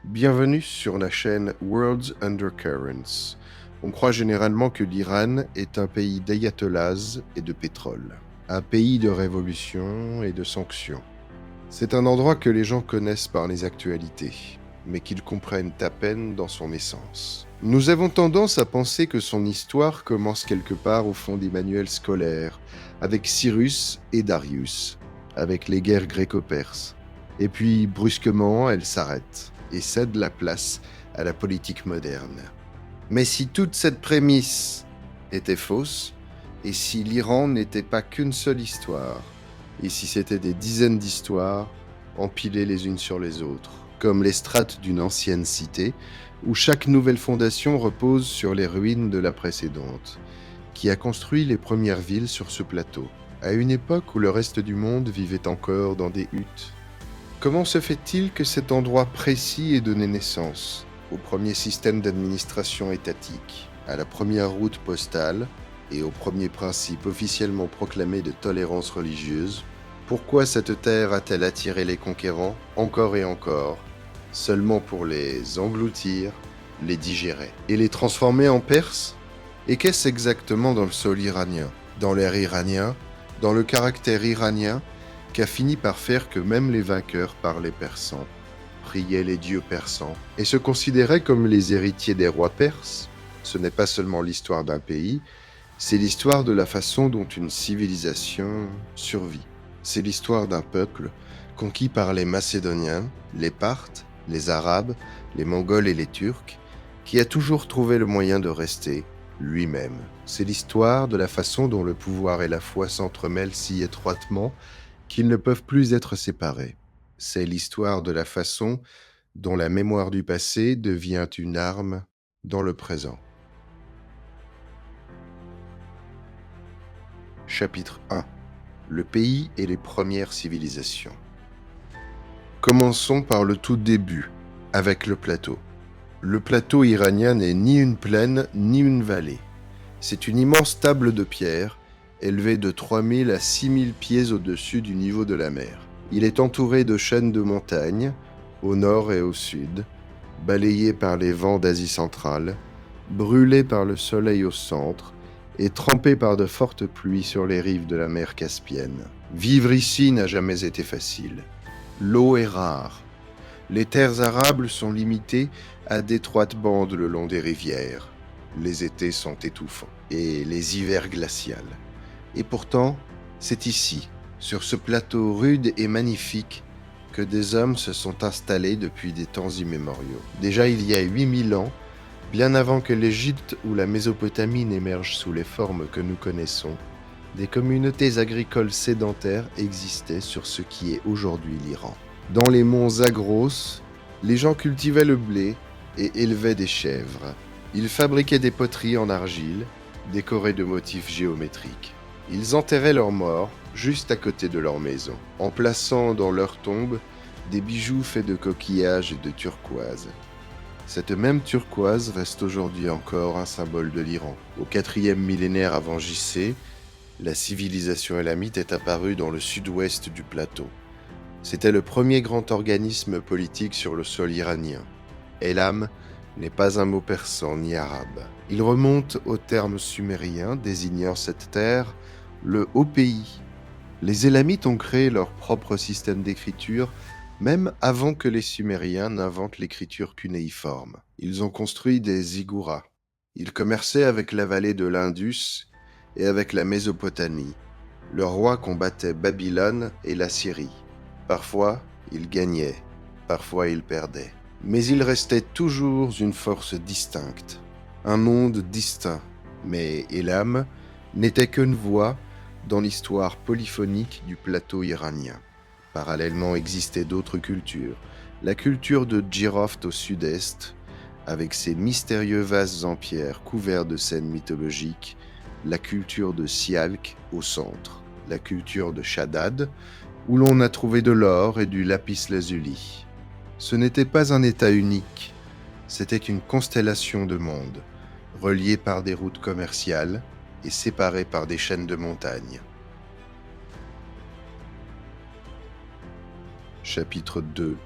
Bienvenue sur la chaîne World's Undercurrents. On croit généralement que l'Iran est un pays d'ayatollahs et de pétrole, un pays de révolution et de sanctions. C'est un endroit que les gens connaissent par les actualités, mais qu'ils comprennent à peine dans son essence. Nous avons tendance à penser que son histoire commence quelque part au fond des manuels scolaires, avec Cyrus et Darius, avec les guerres gréco-perses. Et puis, brusquement, elle s'arrête et cède la place à la politique moderne. Mais si toute cette prémisse était fausse, et si l'Iran n'était pas qu'une seule histoire, et si c'était des dizaines d'histoires empilées les unes sur les autres, comme les strates d'une ancienne cité, où chaque nouvelle fondation repose sur les ruines de la précédente, qui a construit les premières villes sur ce plateau, à une époque où le reste du monde vivait encore dans des huttes. Comment se fait-il que cet endroit précis ait donné naissance au premier système d'administration étatique, à la première route postale et au premier principe officiellement proclamé de tolérance religieuse? Pourquoi cette terre a-t-elle attiré les conquérants encore et encore, seulement pour les engloutir, les digérer et les transformer en Perses? Et qu'est-ce exactement dans le sol iranien, dans l'air iranien, dans le caractère iranien, qu'a fini par faire que même les vainqueurs parlaient persan, priaient les dieux persans, et se considéraient comme les héritiers des rois perses? Ce n'est pas seulement l'histoire d'un pays, c'est l'histoire de la façon dont une civilisation survit. C'est l'histoire d'un peuple conquis par les Macédoniens, les Parthes, les Arabes, les Mongols et les Turcs, qui a toujours trouvé le moyen de rester lui-même. C'est l'histoire de la façon dont le pouvoir et la foi s'entremêlent si étroitement qu'ils ne peuvent plus être séparés. C'est l'histoire de la façon dont la mémoire du passé devient une arme dans le présent. Chapitre 1. Le pays et les premières civilisations. Commençons par le tout début, avec le plateau. Le plateau iranien n'est ni une plaine ni une vallée. C'est une immense table de pierre, élevée de 3000 à 6000 pieds au-dessus du niveau de la mer. Il est entouré de chaînes de montagnes, au nord et au sud, balayé par les vents d'Asie centrale, brûlé par le soleil au centre, et trempé par de fortes pluies sur les rives de la mer Caspienne. Vivre ici n'a jamais été facile. L'eau est rare. Les terres arables sont limitées à d'étroites bandes le long des rivières. Les étés sont étouffants et les hivers glaciales. Et pourtant, c'est ici, sur ce plateau rude et magnifique, que des hommes se sont installés depuis des temps immémoriaux. Déjà il y a 8000 ans, bien avant que l'Égypte ou la Mésopotamie n'émergent sous les formes que nous connaissons, des communautés agricoles sédentaires existaient sur ce qui est aujourd'hui l'Iran. Dans les monts Zagros, les gens cultivaient le blé et élevaient des chèvres. Ils fabriquaient des poteries en argile, décorées de motifs géométriques. Ils enterraient leurs morts juste à côté de leur maison, en plaçant dans leur tombe des bijoux faits de coquillages et de turquoise. Cette même turquoise reste aujourd'hui encore un symbole de l'Iran. Au 4e millénaire avant JC, la civilisation élamite est apparue dans le sud-ouest du plateau. C'était le premier grand organisme politique sur le sol iranien. Elam n'est pas un mot persan ni arabe. Il remonte au terme sumérien désignant cette terre, le haut pays. Les Élamites ont créé leur propre système d'écriture, même avant que les Sumériens n'inventent l'écriture cunéiforme. Ils ont construit des ziggourats. Ils commerçaient avec la vallée de l'Indus et avec la Mésopotamie. Leurs rois combattaient Babylone et la Syrie. Parfois, ils gagnaient, parfois ils perdaient. Mais il restait toujours une force distincte, un monde distinct. Mais Elam n'était qu'une voix dans l'histoire polyphonique du plateau iranien. Parallèlement existaient d'autres cultures. La culture de Djiroft au sud-est, avec ses mystérieux vases en pierre couverts de scènes mythologiques, la culture de Sialk au centre, la culture de Shaddad, où l'on a trouvé de l'or et du lapis-lazuli. Ce n'était pas un État unique, c'était une constellation de mondes, reliés par des routes commerciales et séparés par des chaînes de montagnes. Chapitre 2.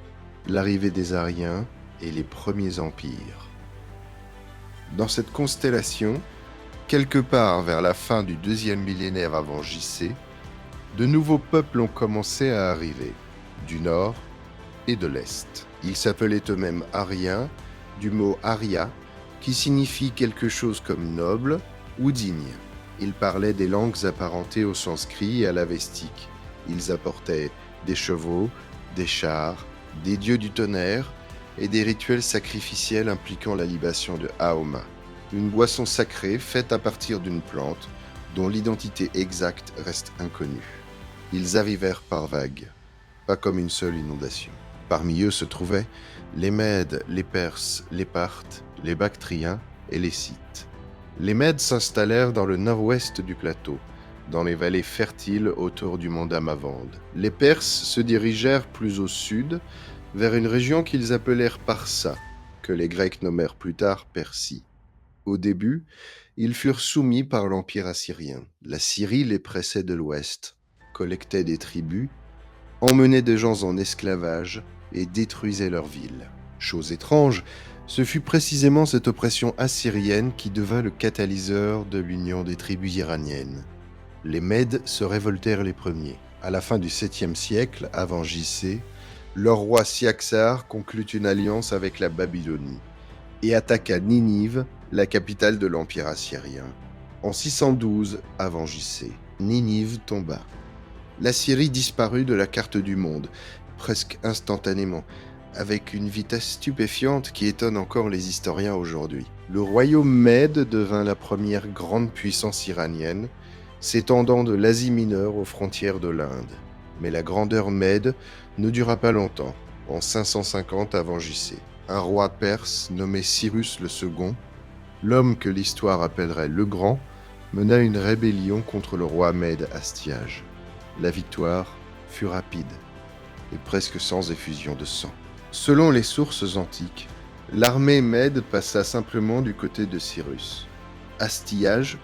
L'arrivée des Ariens et les premiers empires. Dans cette constellation, quelque part vers la fin du 2e millénaire avant JC, de nouveaux peuples ont commencé à arriver, du nord et de l'est. Ils s'appelaient eux-mêmes Ariens, du mot Arya, qui signifie quelque chose comme noble ou digne. Ils parlaient des langues apparentées au sanskrit et à l'avestique. Ils apportaient des chevaux, des chars, des dieux du tonnerre et des rituels sacrificiels impliquant la libation de Aoma, une boisson sacrée faite à partir d'une plante dont l'identité exacte reste inconnue. Ils arrivèrent par vagues, pas comme une seule inondation. Parmi eux se trouvaient les Mèdes, les Perses, les Parthes, les Bactriens et les Scythes. Les Mèdes s'installèrent dans le nord-ouest du plateau, dans les vallées fertiles autour du mont Damavande. Les Perses se dirigèrent plus au sud, vers une région qu'ils appelèrent Parsa, que les Grecs nommèrent plus tard Persie. Au début, ils furent soumis par l'Empire assyrien. La Syrie les pressait de l'ouest, collectait des tribus, emmenait des gens en esclavage et détruisait leurs villes. Chose étrange, ce fut précisément cette oppression assyrienne qui devint le catalyseur de l'union des tribus iraniennes. Les Mèdes se révoltèrent les premiers. À la fin du 7e siècle, avant JC, leur roi Siaxar conclut une alliance avec la Babylonie et attaqua Ninive, la capitale de l'Empire assyrien. En 612 avant JC, Ninive tomba. La Syrie disparut de la carte du monde, presque instantanément, avec une vitesse stupéfiante qui étonne encore les historiens aujourd'hui. Le royaume Mède devint la première grande puissance iranienne, s'étendant de l'Asie mineure aux frontières de l'Inde. Mais la grandeur Mède ne dura pas longtemps. En 550 avant JC, un roi perse nommé Cyrus le Second, l'homme que l'histoire appellerait le Grand, mena une rébellion contre le roi Mède Astiage. La victoire fut rapide et presque sans effusion de sang. Selon les sources antiques, l'armée Mède passa simplement du côté de Cyrus. Astiage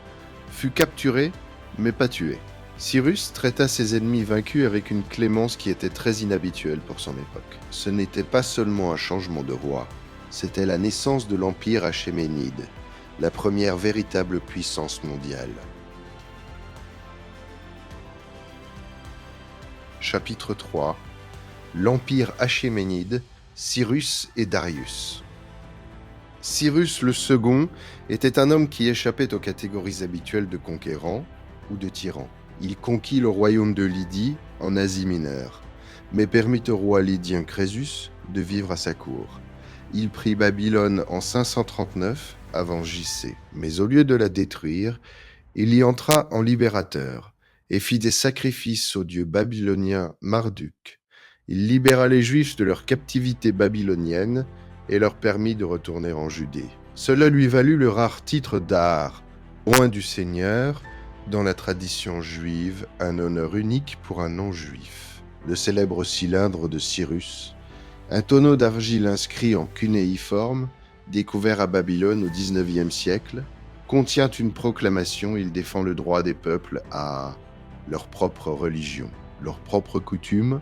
fut capturé mais pas tué. Cyrus traita ses ennemis vaincus avec une clémence qui était très inhabituelle pour son époque. Ce n'était pas seulement un changement de roi, c'était la naissance de l'Empire achéménide, la première véritable puissance mondiale. Chapitre 3 – L'Empire achéménide, Cyrus et Darius. Cyrus le Second était un homme qui échappait aux catégories habituelles de conquérant ou de tyran. Il conquit le royaume de Lydie en Asie mineure, mais permit au roi lydien Crésus de vivre à sa cour. Il prit Babylone en 539 avant JC, mais au lieu de la détruire, il y entra en libérateur et fit des sacrifices au dieu babylonien Marduk. Il libéra les Juifs de leur captivité babylonienne et leur permit de retourner en Judée. Cela lui valut le rare titre d'Ar, oint du Seigneur, dans la tradition juive, un honneur unique pour un non-juif. Le célèbre cylindre de Cyrus, un tonneau d'argile inscrit en cunéiforme, découvert à Babylone au XIXe siècle, contient une proclamation. Il défend le droit des peuples à leur propre religion, leurs propres coutumes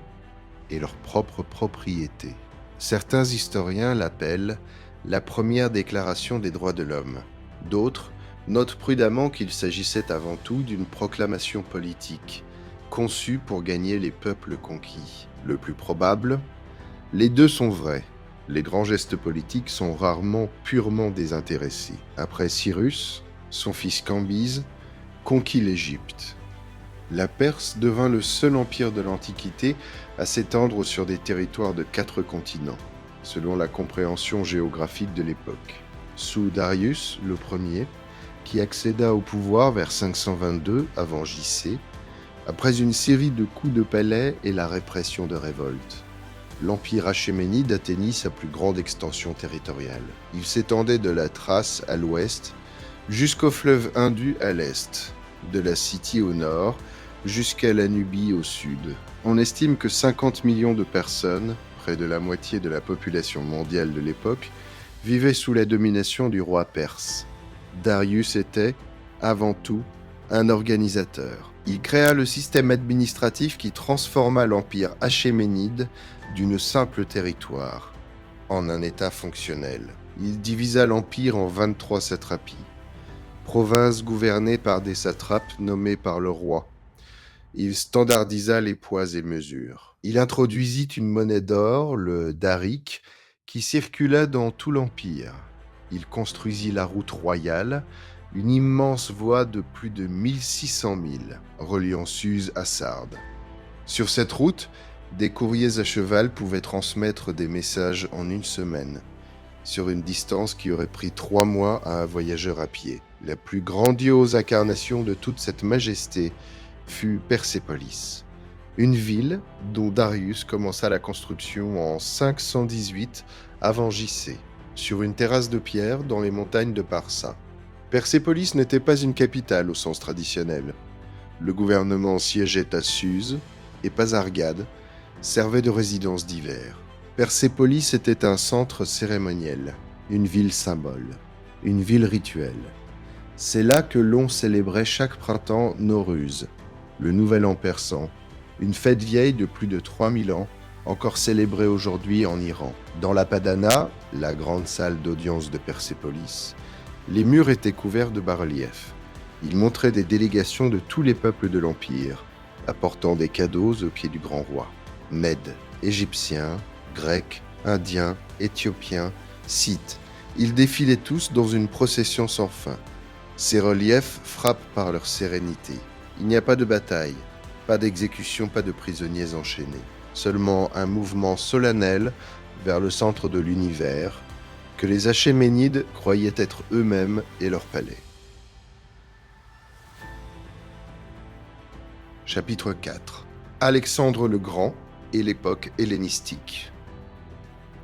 et leurs propres propriétés. Certains historiens l'appellent la première déclaration des droits de l'homme. D'autres notent prudemment qu'il s'agissait avant tout d'une proclamation politique, conçue pour gagner les peuples conquis. Le plus probable, les deux sont vrais. Les grands gestes politiques sont rarement purement désintéressés. Après Cyrus, son fils Cambyse conquit l'Égypte. La Perse devint le seul empire de l'Antiquité à s'étendre sur des territoires de 4 continents, selon la compréhension géographique de l'époque. Sous Darius, le premier, qui accéda au pouvoir vers 522 avant JC, après une série de coups de palais et la répression de révoltes. L'Empire achéménide atteignit sa plus grande extension territoriale. Il s'étendait de la Thrace à l'ouest, jusqu'au fleuve Indus à l'est, de la Scythie au nord, jusqu'à la Nubie au sud. On estime que 50 millions de personnes, près de la moitié de la population mondiale de l'époque, vivaient sous la domination du roi perse. Darius était, avant tout, un organisateur. Il créa le système administratif qui transforma l'Empire achéménide d'une simple territoire en un État fonctionnel. Il divisa l'Empire en 23 satrapies, provinces gouvernées par des satrapes nommés par le roi. Il standardisa les poids et mesures. Il introduisit une monnaie d'or, le daric, qui circula dans tout l'Empire. Il construisit la route royale, une immense voie de plus de 1600 milles, reliant Suse à Sardes. Sur cette route, des courriers à cheval pouvaient transmettre des messages en une semaine, sur une distance qui aurait pris 3 mois à un voyageur à pied. La plus grandiose incarnation de toute cette majesté fut Persépolis, une ville dont Darius commença la construction en 518 avant JC, sur une terrasse de pierre dans les montagnes de Parsa. Persépolis n'était pas une capitale au sens traditionnel. Le gouvernement siégeait à Suse et Pasargade servait de résidence d'hiver. Persépolis était un centre cérémoniel, une ville symbole, une ville rituelle. C'est là que l'on célébrait chaque printemps Nowruz, le Nouvel An persan, une fête vieille de plus de 3000 ans, encore célébrée aujourd'hui en Iran. Dans la Padana, la grande salle d'audience de Persépolis, les murs étaient couverts de bas-reliefs. Ils montraient des délégations de tous les peuples de l'Empire, apportant des cadeaux au pied du grand roi. Mèdes, Égyptiens, Grecs, Indiens, Éthiopiens, Scythes, ils défilaient tous dans une procession sans fin. Ces reliefs frappent par leur sérénité. Il n'y a pas de bataille, pas d'exécution, pas de prisonniers enchaînés. Seulement un mouvement solennel vers le centre de l'univers, que les Achéménides croyaient être eux-mêmes et leur palais. Chapitre 4. Alexandre le Grand et l'époque hellénistique.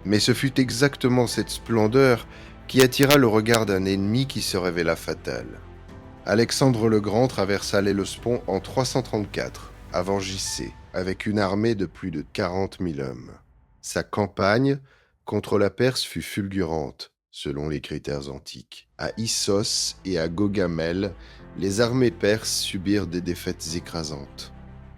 Mais ce fut exactement cette splendeur qui attira le regard d'un ennemi qui se révéla fatal. Alexandre le Grand traversa l'Hellespont en 334, avant JC, avec une armée de plus de 40 000 hommes. Sa campagne contre la Perse fut fulgurante, selon les critères antiques. À Issos et à Gaugamel, les armées perses subirent des défaites écrasantes.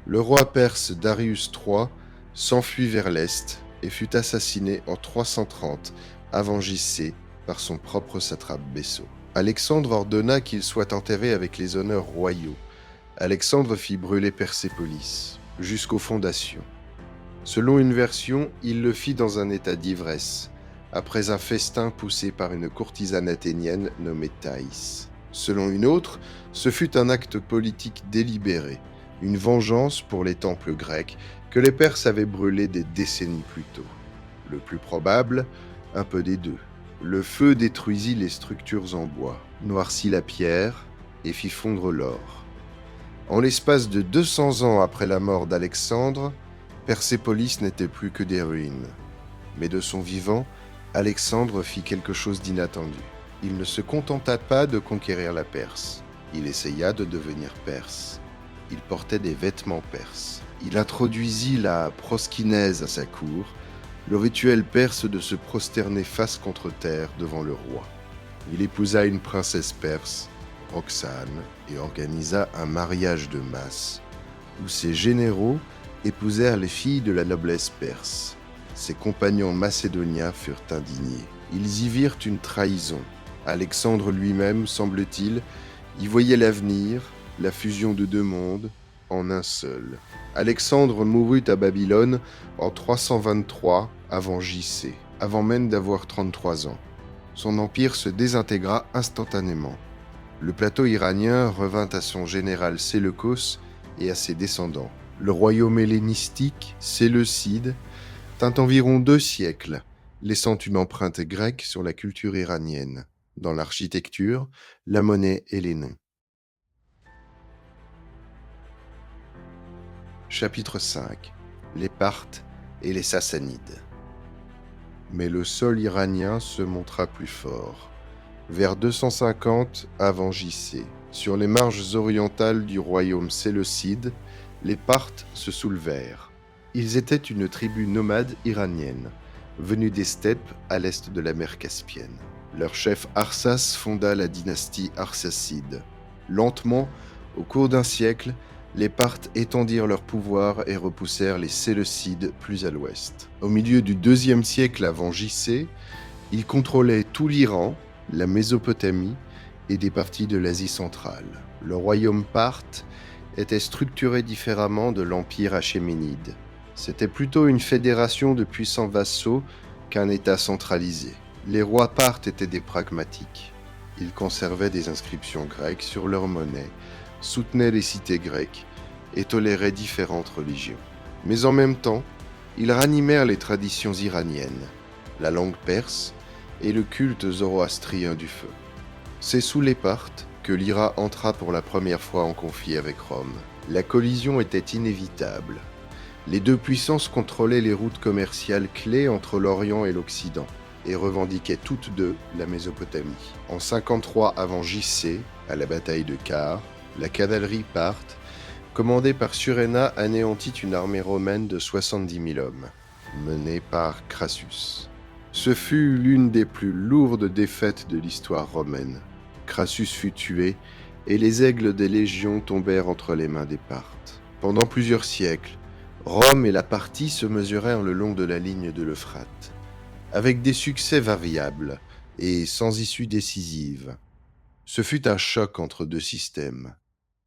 Le roi perse Darius III s'enfuit vers l'est et fut assassiné en 330 avant JC par son propre satrape Besso. Alexandre ordonna qu'il soit enterré avec les honneurs royaux. Alexandre fit brûler Persépolis jusqu'aux fondations. Selon une version, il le fit dans un état d'ivresse, après un festin poussé par une courtisane athénienne nommée Thaïs. Selon une autre, ce fut un acte politique délibéré, une vengeance pour les temples grecs que les Perses avaient brûlés des décennies plus tôt. Le plus probable, un peu des deux. Le feu détruisit les structures en bois, noircit la pierre et fit fondre l'or. En l'espace de 200 ans après la mort d'Alexandre, Persépolis n'était plus que des ruines. Mais de son vivant, Alexandre fit quelque chose d'inattendu. Il ne se contenta pas de conquérir la Perse. Il essaya de devenir perse. Il portait des vêtements perses. Il introduisit la proskinèse à sa cour, le rituel perse de se prosterner face contre terre devant le roi. Il épousa une princesse perse, Roxane, et organisa un mariage de masse, où ses généraux épousèrent les filles de la noblesse perse. Ses compagnons macédoniens furent indignés. Ils y virent une trahison. Alexandre lui-même, semble-t-il, y voyait l'avenir, la fusion de deux mondes, en un seul. Alexandre mourut à Babylone en 323 avant JC, avant même d'avoir 33 ans. Son empire se désintégra instantanément. Le plateau iranien revint à son général Séleucos et à ses descendants. Le royaume hellénistique, séleucide, tint environ 2 siècles, laissant une empreinte grecque sur la culture iranienne, dans l'architecture, la monnaie et les noms. Chapitre 5. Les Parthes et les Sassanides. Mais le sol iranien se montra plus fort. Vers 250 avant JC, sur les marges orientales du royaume séleucide, les Parthes se soulevèrent. Ils étaient une tribu nomade iranienne, venue des steppes à l'est de la mer Caspienne. Leur chef Arsas fonda la dynastie arsacide. Lentement, au cours d'un siècle, Les Parthes étendirent leur pouvoir et repoussèrent les Séleucides plus à l'ouest. Au milieu du IIe siècle avant JC, ils contrôlaient tout l'Iran, la Mésopotamie et des parties de l'Asie centrale. Le royaume parthe était structuré différemment de l'empire achéménide. C'était plutôt une fédération de puissants vassaux qu'un État centralisé. Les rois parthes étaient des pragmatiques. Ils conservaient des inscriptions grecques sur leur monnaie, soutenaient les cités grecques et toléraient différentes religions. Mais en même temps, ils ranimèrent les traditions iraniennes, la langue perse et le culte zoroastrien du feu. C'est sous les Parthes que l'Ira entra pour la première fois en conflit avec Rome. La collision était inévitable. Les deux puissances contrôlaient les routes commerciales clés entre l'Orient et l'Occident et revendiquaient toutes deux la Mésopotamie. En 53 avant JC, à la bataille de Car, la cavalerie parthe, commandée par Suréna, anéantit une armée romaine de 70 000 hommes, menée par Crassus. Ce fut l'une des plus lourdes défaites de l'histoire romaine. Crassus fut tué et les aigles des légions tombèrent entre les mains des Parthes. Pendant plusieurs siècles, Rome et la Parthie se mesurèrent le long de la ligne de l'Euphrate, avec des succès variables et sans issue décisive. Ce fut un choc entre deux systèmes,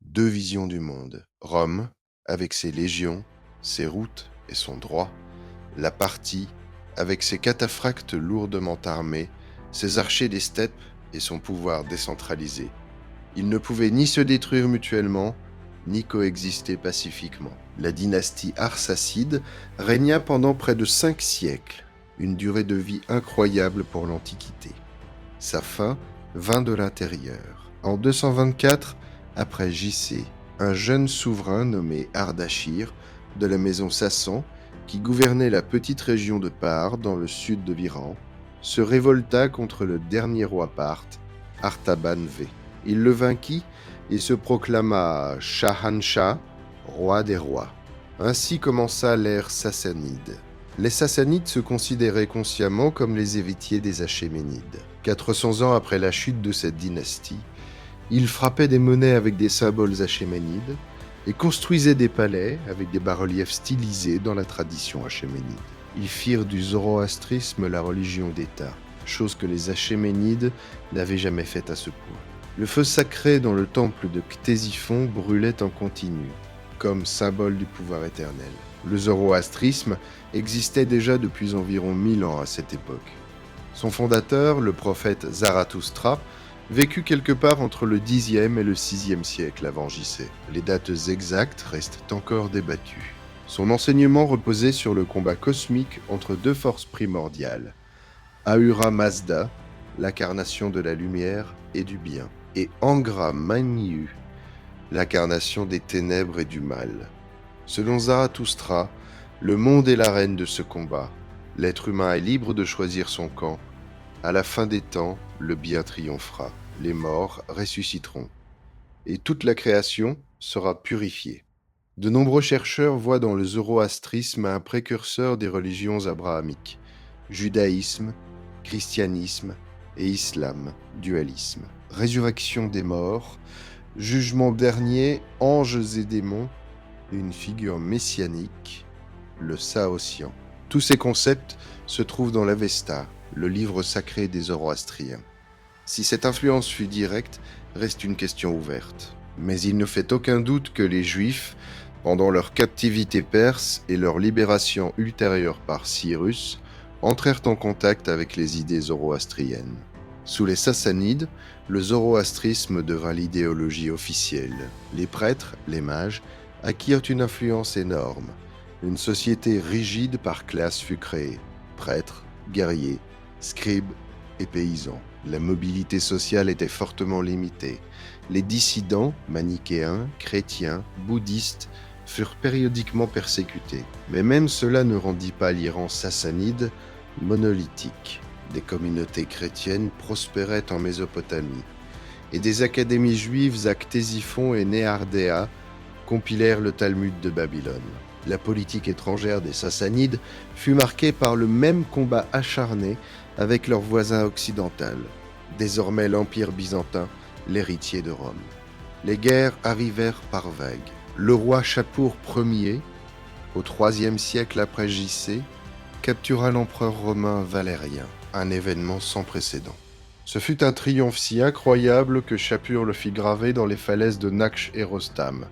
deux visions du monde. Rome, avec ses légions, ses routes et son droit. La Parthie, avec ses cataphractes lourdement armés, ses archers des steppes et son pouvoir décentralisé. Ils ne pouvaient ni se détruire mutuellement, ni coexister pacifiquement. La dynastie arsacide régna pendant près de 5 siècles, une durée de vie incroyable pour l'Antiquité. Sa fin vint de l'intérieur. En 224, après JC, un jeune souverain nommé Ardachir, de la maison Sassan, qui gouvernait la petite région de Par dans le sud de l'Iran, se révolta contre le dernier roi parthe, Artaban V. Il le vainquit et se proclama Shahanshah, roi des rois. Ainsi commença l'ère sassanide. Les Sassanides se considéraient consciemment comme les héritiers des Achéménides. 400 ans après la chute de cette dynastie, ils frappaient des monnaies avec des symboles achéménides et construisaient des palais avec des bas-reliefs stylisés dans la tradition achéménide. Ils firent du zoroastrisme la religion d'État, chose que les Achéménides n'avaient jamais faite à ce point. Le feu sacré dans le temple de Ctésiphon brûlait en continu, comme symbole du pouvoir éternel. Le zoroastrisme existait déjà depuis environ 1000 ans à cette époque. Son fondateur, le prophète Zarathustra, vécut quelque part entre le Xe et le VIe siècle avant JC. Les dates exactes restent encore débattues. Son enseignement reposait sur le combat cosmique entre deux forces primordiales, Ahura Mazda, l'incarnation de la lumière et du bien, et Angra Mainyu, l'incarnation des ténèbres et du mal. Selon Zarathustra, le monde est l'arène de ce combat. L'être humain est libre de choisir son camp. À la fin des temps, le bien triomphera. Les morts ressusciteront. Et toute la création sera purifiée. De nombreux chercheurs voient dans le zoroastrisme un précurseur des religions abrahamiques, judaïsme, christianisme et islam, dualisme. Résurrection des morts, jugement dernier, anges et démons, une figure messianique, le Saotian. Tous ces concepts se trouvent dans l'Avesta, le livre sacré des Zoroastriens. Si cette influence fut directe, reste une question ouverte. Mais il ne fait aucun doute que les Juifs, pendant leur captivité perse et leur libération ultérieure par Cyrus, entrèrent en contact avec les idées zoroastriennes. Sous les Sassanides, le zoroastrisme devint l'idéologie officielle. Les prêtres, les mages, acquirent une influence énorme. Une société rigide par classe fut créée. Prêtres, guerriers, scribes et paysans. La mobilité sociale était fortement limitée. Les dissidents, manichéens, chrétiens, bouddhistes, furent périodiquement persécutés. Mais même cela ne rendit pas l'Iran sassanide monolithique. Des communautés chrétiennes prospéraient en Mésopotamie, et des académies juives à Ctésiphon et Néardéa compilèrent le Talmud de Babylone. La politique étrangère des Sassanides fut marquée par le même combat acharné avec leur voisin occidental, désormais l'Empire byzantin, l'héritier de Rome. Les guerres arrivèrent par vagues. Le roi Shapur Ier, au IIIe siècle après J.C., captura l'empereur romain Valérien, un événement sans précédent. Ce fut un triomphe si incroyable que Shapur le fit graver dans les falaises de Nakhch et Rostam,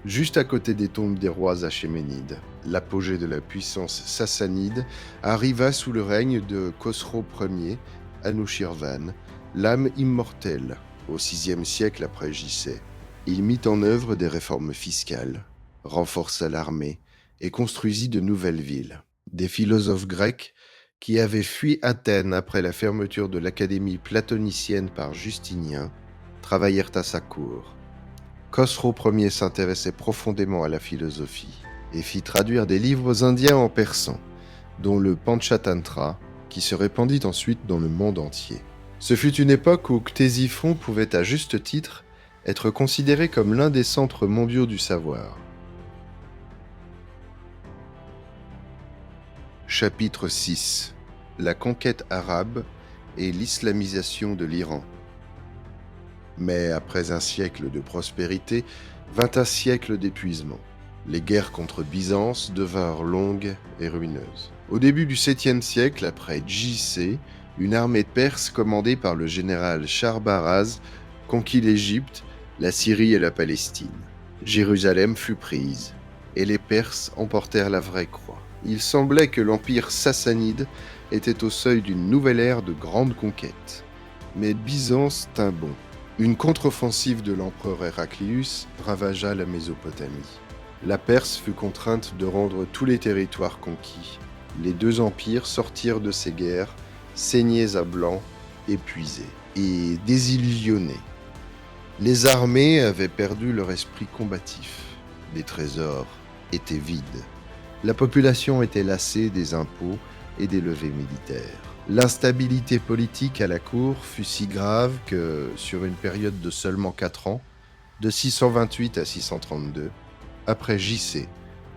juste à côté des tombes des rois achéménides. L'apogée de la puissance sassanide arriva sous le règne de Khosrow Ier, Anushirvan, l'âme immortelle, au VIe siècle après J.C. Il mit en œuvre des réformes fiscales, renforça l'armée et construisit de nouvelles villes. Des philosophes grecs qui avaient fui Athènes après la fermeture de l'académie platonicienne par Justinien travaillèrent à sa cour. Khosrow Ier s'intéressait profondément à la philosophie et fit traduire des livres indiens en persan, dont le Panchatantra, qui se répandit ensuite dans le monde entier. Ce fut une époque où Ctésiphon pouvait à juste titre être considéré comme l'un des centres mondiaux du savoir. Chapitre 6. La conquête arabe et l'islamisation de l'Iran. Mais après un siècle de prospérité, vint un siècle d'épuisement. Les guerres contre Byzance devinrent longues et ruineuses. Au début du 7e siècle, après J.C., une armée perse commandée par le général Charbaraz conquit l'Égypte, la Syrie et la Palestine. Jérusalem fut prise, et les Perses emportèrent la vraie croix. Il semblait que l'empire sassanide était au seuil d'une nouvelle ère de grandes conquêtes. Mais Byzance tint bon. Une contre-offensive de l'empereur Héraclius ravagea la Mésopotamie. La Perse fut contrainte de rendre tous les territoires conquis. Les deux empires sortirent de ces guerres, saignés à blanc, épuisés et désillusionnés. Les armées avaient perdu leur esprit combatif. Les trésors étaient vides. La population était lassée des impôts et des levées militaires. L'instabilité politique à la cour fut si grave que, sur une période de seulement 4 ans, de 628 à 632, après J.C.,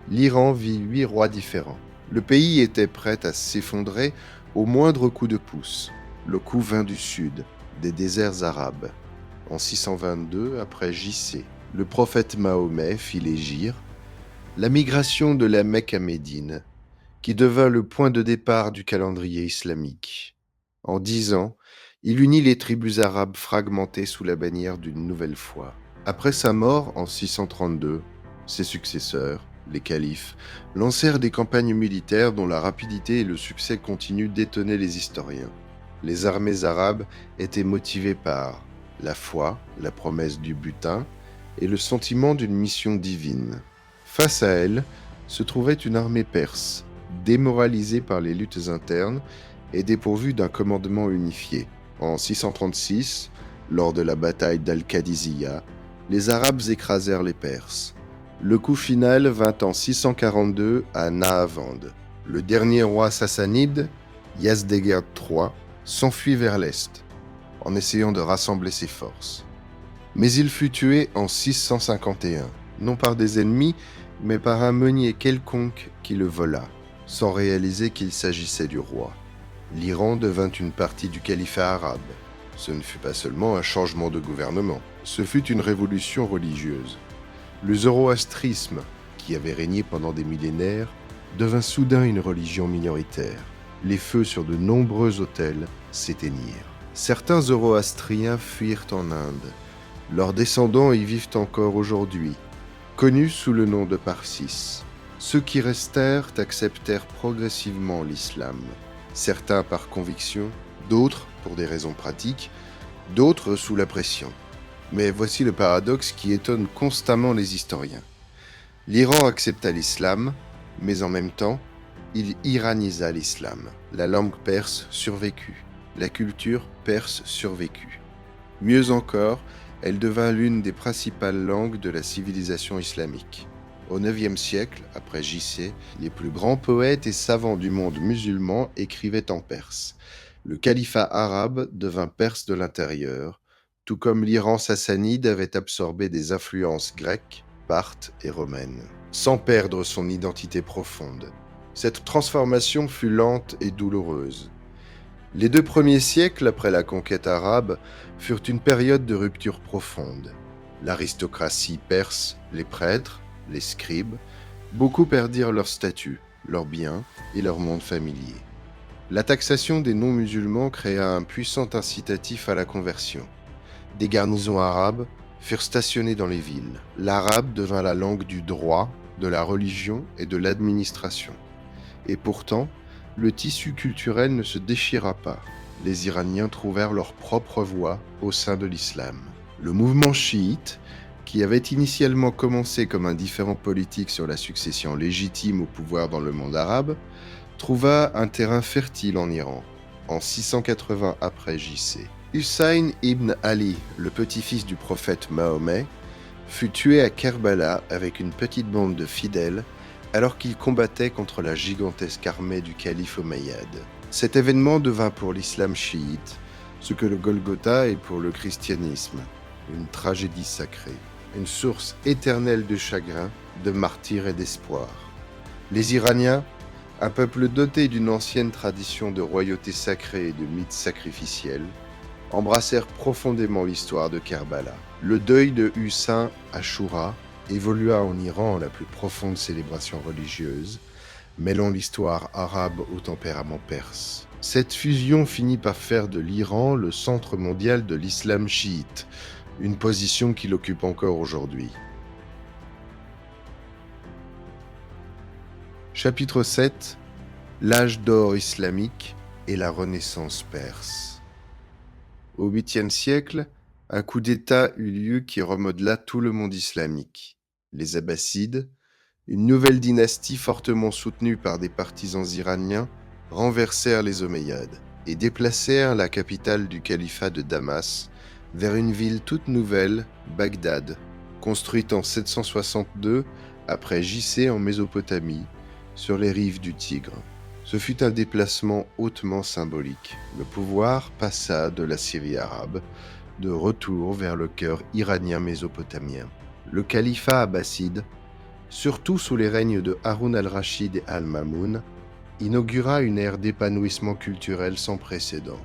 l'Iran vit 8 rois différents. Le pays était prêt à s'effondrer au moindre coup de pouce. Le coup vint du sud, des déserts arabes. En 622, après J.C., le prophète Mahomet fit l'hégire, la migration de la Mecque à Médine, qui devint le point de départ du calendrier islamique. En 10 ans, il unit les tribus arabes fragmentées sous la bannière d'une nouvelle foi. Après sa mort en 632, ses successeurs, les califes, lancèrent des campagnes militaires dont la rapidité et le succès continus d'étonner les historiens. Les armées arabes étaient motivées par la foi, la promesse du butin et le sentiment d'une mission divine. Face à elles se trouvait une armée perse, démoralisée par les luttes internes et dépourvue d'un commandement unifié. En 636, lors de la bataille d'Al-Qadisiyah, les Arabes écrasèrent les Perses. Le coup final vint en 642 à Nahavand. Le dernier roi sassanide, Yazdegerd III, s'enfuit vers l'est, en essayant de rassembler ses forces. Mais il fut tué en 651, non par des ennemis, mais par un meunier quelconque qui le vola, sans réaliser qu'il s'agissait du roi. L'Iran devint une partie du califat arabe. Ce ne fut pas seulement un changement de gouvernement, ce fut une révolution religieuse. Le zoroastrisme, qui avait régné pendant des millénaires, devint soudain une religion minoritaire. Les feux sur de nombreux autels s'éteignirent. Certains zoroastriens fuirent en Inde. Leurs descendants y vivent encore aujourd'hui, connus sous le nom de Parsis. Ceux qui restèrent acceptèrent progressivement l'islam, certains par conviction, d'autres pour des raisons pratiques, d'autres sous la pression. Mais voici le paradoxe qui étonne constamment les historiens. L'Iran accepta l'islam, mais en même temps, il iranisa l'islam. La langue perse survécut, la culture perse survécut. Mieux encore, elle devint l'une des principales langues de la civilisation islamique. Au IXe siècle, après J.C., les plus grands poètes et savants du monde musulman écrivaient en perse. Le califat arabe devint perse de l'intérieur, tout comme l'Iran sassanide avait absorbé des influences grecques, parthes et romaines, sans perdre son identité profonde. Cette transformation fut lente et douloureuse. Les 2 premiers siècles après la conquête arabe furent une période de rupture profonde. L'aristocratie perse, les prêtres, les scribes, beaucoup perdirent leur statut, leurs biens et leur monde familier. La taxation des non-musulmans créa un puissant incitatif à la conversion. Des garnisons arabes furent stationnées dans les villes. L'arabe devint la langue du droit, de la religion et de l'administration. Et pourtant, le tissu culturel ne se déchira pas. Les Iraniens trouvèrent leur propre voie au sein de l'islam. Le mouvement chiite, qui avait initialement commencé comme un différend politique sur la succession légitime au pouvoir dans le monde arabe, trouva un terrain fertile en Iran, en 680 après J.C. Hussein ibn Ali, le petit-fils du prophète Mahomet, fut tué à Kerbala avec une petite bande de fidèles alors qu'il combattait contre la gigantesque armée du calife omeyyade. Cet événement devint pour l'islam chiite ce que le Golgotha est pour le christianisme, une tragédie sacrée, une source éternelle de chagrin, de martyrs et d'espoir. Les Iraniens, un peuple doté d'une ancienne tradition de royauté sacrée et de mythes sacrificiels, embrassèrent profondément l'histoire de Kerbala. Le deuil de Hussein Ashura évolua en Iran en la plus profonde célébration religieuse, mêlant l'histoire arabe au tempérament perse. Cette fusion finit par faire de l'Iran le centre mondial de l'islam chiite, une position qu'il occupe encore aujourd'hui. Chapitre 7 : L'âge d'or islamique et la Renaissance perse. Au 8e siècle, un coup d'État eut lieu qui remodela tout le monde islamique. Les Abbassides, une nouvelle dynastie fortement soutenue par des partisans iraniens, renversèrent les Omeyyades et déplacèrent la capitale du califat de Damas vers une ville toute nouvelle, Bagdad, construite en 762 après J.C. en Mésopotamie, sur les rives du Tigre. Ce fut un déplacement hautement symbolique. Le pouvoir passa de la Syrie arabe, de retour vers le cœur iranien mésopotamien. Le califat abbasside, surtout sous les règnes de Haroun al-Rachid et al-Mamoun, inaugura une ère d'épanouissement culturel sans précédent.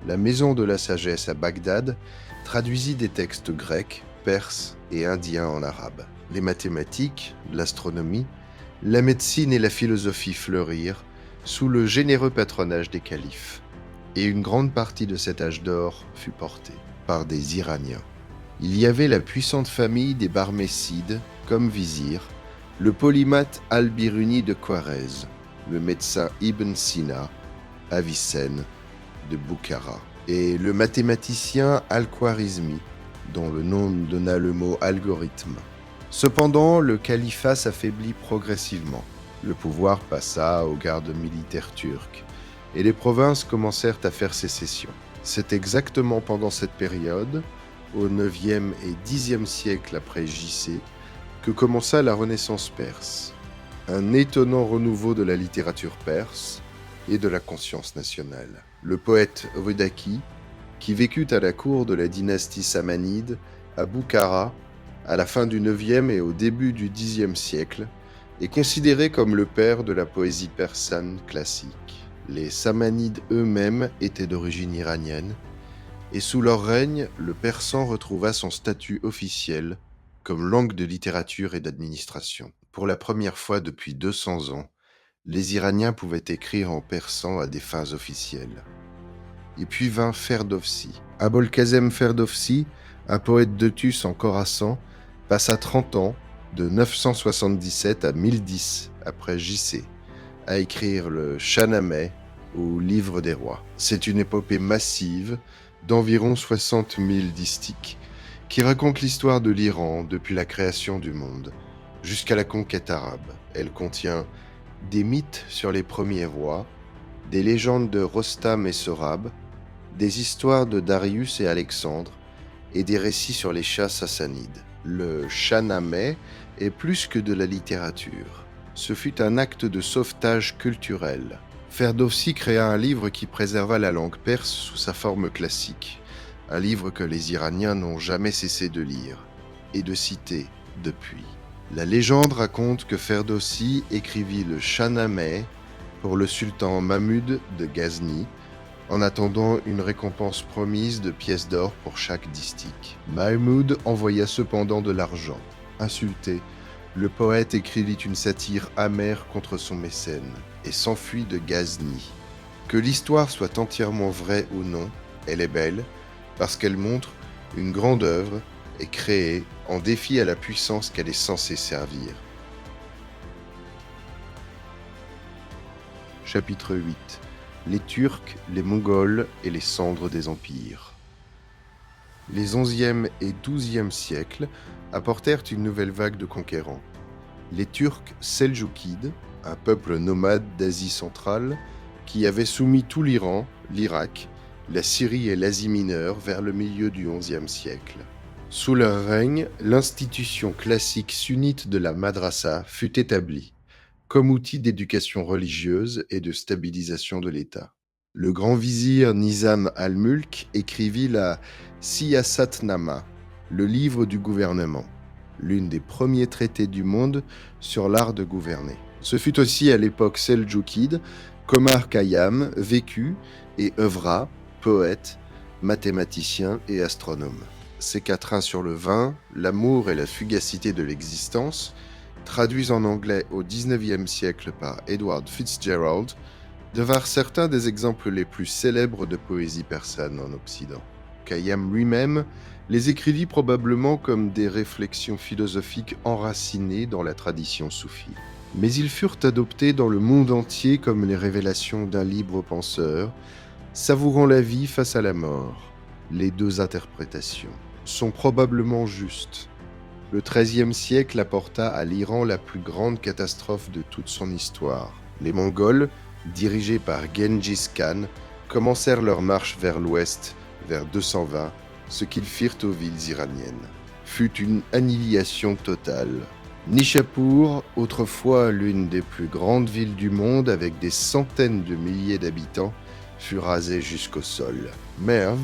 La Maison de la Sagesse à Bagdad traduisit des textes grecs, perses et indiens en arabe. Les mathématiques, l'astronomie, la médecine et la philosophie fleurirent sous le généreux patronage des califes, et une grande partie de cet âge d'or fut portée par des Iraniens. Il y avait la puissante famille des Barmécides comme vizir, le polymathe al-Biruni de Khwarezm, le médecin Ibn Sina, Avicenne de Boukhara, et le mathématicien al-Khwarizmi, dont le nom donna le mot algorithme. Cependant, le califat s'affaiblit progressivement. Le pouvoir passa aux gardes militaires turcs, et les provinces commencèrent à faire sécession. C'est exactement pendant cette période, au 9e et 10e siècle après J.C., que commença la Renaissance perse, un étonnant renouveau de la littérature perse et de la conscience nationale. Le poète Rudaki, qui vécut à la cour de la dynastie samanide à Boukhara à la fin du 9e et au début du 10e siècle, est considéré comme le père de la poésie persane classique. Les Samanides eux-mêmes étaient d'origine iranienne, et sous leur règne, le persan retrouva son statut officiel comme langue de littérature et d'administration. Pour la première fois depuis 200 ans, les Iraniens pouvaient écrire en persan à des fins officielles. Et puis vint Ferdowsi. Abolkazem Ferdowsi, un poète de Tus en Khorassan, passa 30 ans, de 977 à 1010 après J.C., à écrire le Shahnameh ou Livre des rois. C'est une épopée massive d'environ 60 000 distiques qui raconte l'histoire de l'Iran depuis la création du monde jusqu'à la conquête arabe. Elle contient des mythes sur les premiers rois, des légendes de Rostam et Sorab, des histoires de Darius et Alexandre et des récits sur les chats sassanides. Le Shahnameh est plus que de la littérature. Ce fut un acte de sauvetage culturel. Ferdowsi créa un livre qui préserva la langue perse sous sa forme classique, un livre que les Iraniens n'ont jamais cessé de lire et de citer depuis. La légende raconte que Ferdowsi écrivit le Shahnameh pour le sultan Mahmud de Ghazni en attendant une récompense promise de pièces d'or pour chaque distique. Mahmoud envoya cependant de l'argent. Insulté, le poète écrivit une satire amère contre son mécène et s'enfuit de Ghazni. Que l'histoire soit entièrement vraie ou non, elle est belle parce qu'elle montre une grande œuvre est créée en défi à la puissance qu'elle est censée servir. Chapitre 8. Les Turcs, les Mongols et les cendres des empires. Les 11e et 12e siècles apportèrent une nouvelle vague de conquérants. Les Turcs seldjoukides, un peuple nomade d'Asie centrale, qui avait soumis tout l'Iran, l'Irak, la Syrie et l'Asie mineure vers le milieu du XIe siècle. Sous leur règne, l'institution classique sunnite de la madrasa fut établie, comme outil d'éducation religieuse et de stabilisation de l'État. Le grand vizir Nizam al-Mulk écrivit la Siyasatnama, le livre du gouvernement, l'une des premiers traités du monde sur l'art de gouverner. Ce fut aussi à l'époque seldjoukide qu'Omar Khayyam vécut et œuvra, poète, mathématicien et astronome. Ses quatrains sur le vin, l'amour et la fugacité de l'existence, traduits en anglais au XIXe siècle par Edward Fitzgerald, devinrent certains des exemples les plus célèbres de poésie persane en Occident. Khayyam lui-même les écrivit probablement comme des réflexions philosophiques enracinées dans la tradition soufie. Mais ils furent adoptés dans le monde entier comme les révélations d'un libre penseur, savourant la vie face à la mort. Les deux interprétations sont probablement justes. Le XIIIe siècle apporta à l'Iran la plus grande catastrophe de toute son histoire. Les Mongols, dirigés par Gengis Khan, commencèrent leur marche vers l'ouest, vers 220, ce qu'ils firent aux villes iraniennes. Fut une annihilation totale. Nishapur, autrefois l'une des plus grandes villes du monde avec des centaines de milliers d'habitants, fut rasée jusqu'au sol. Merv,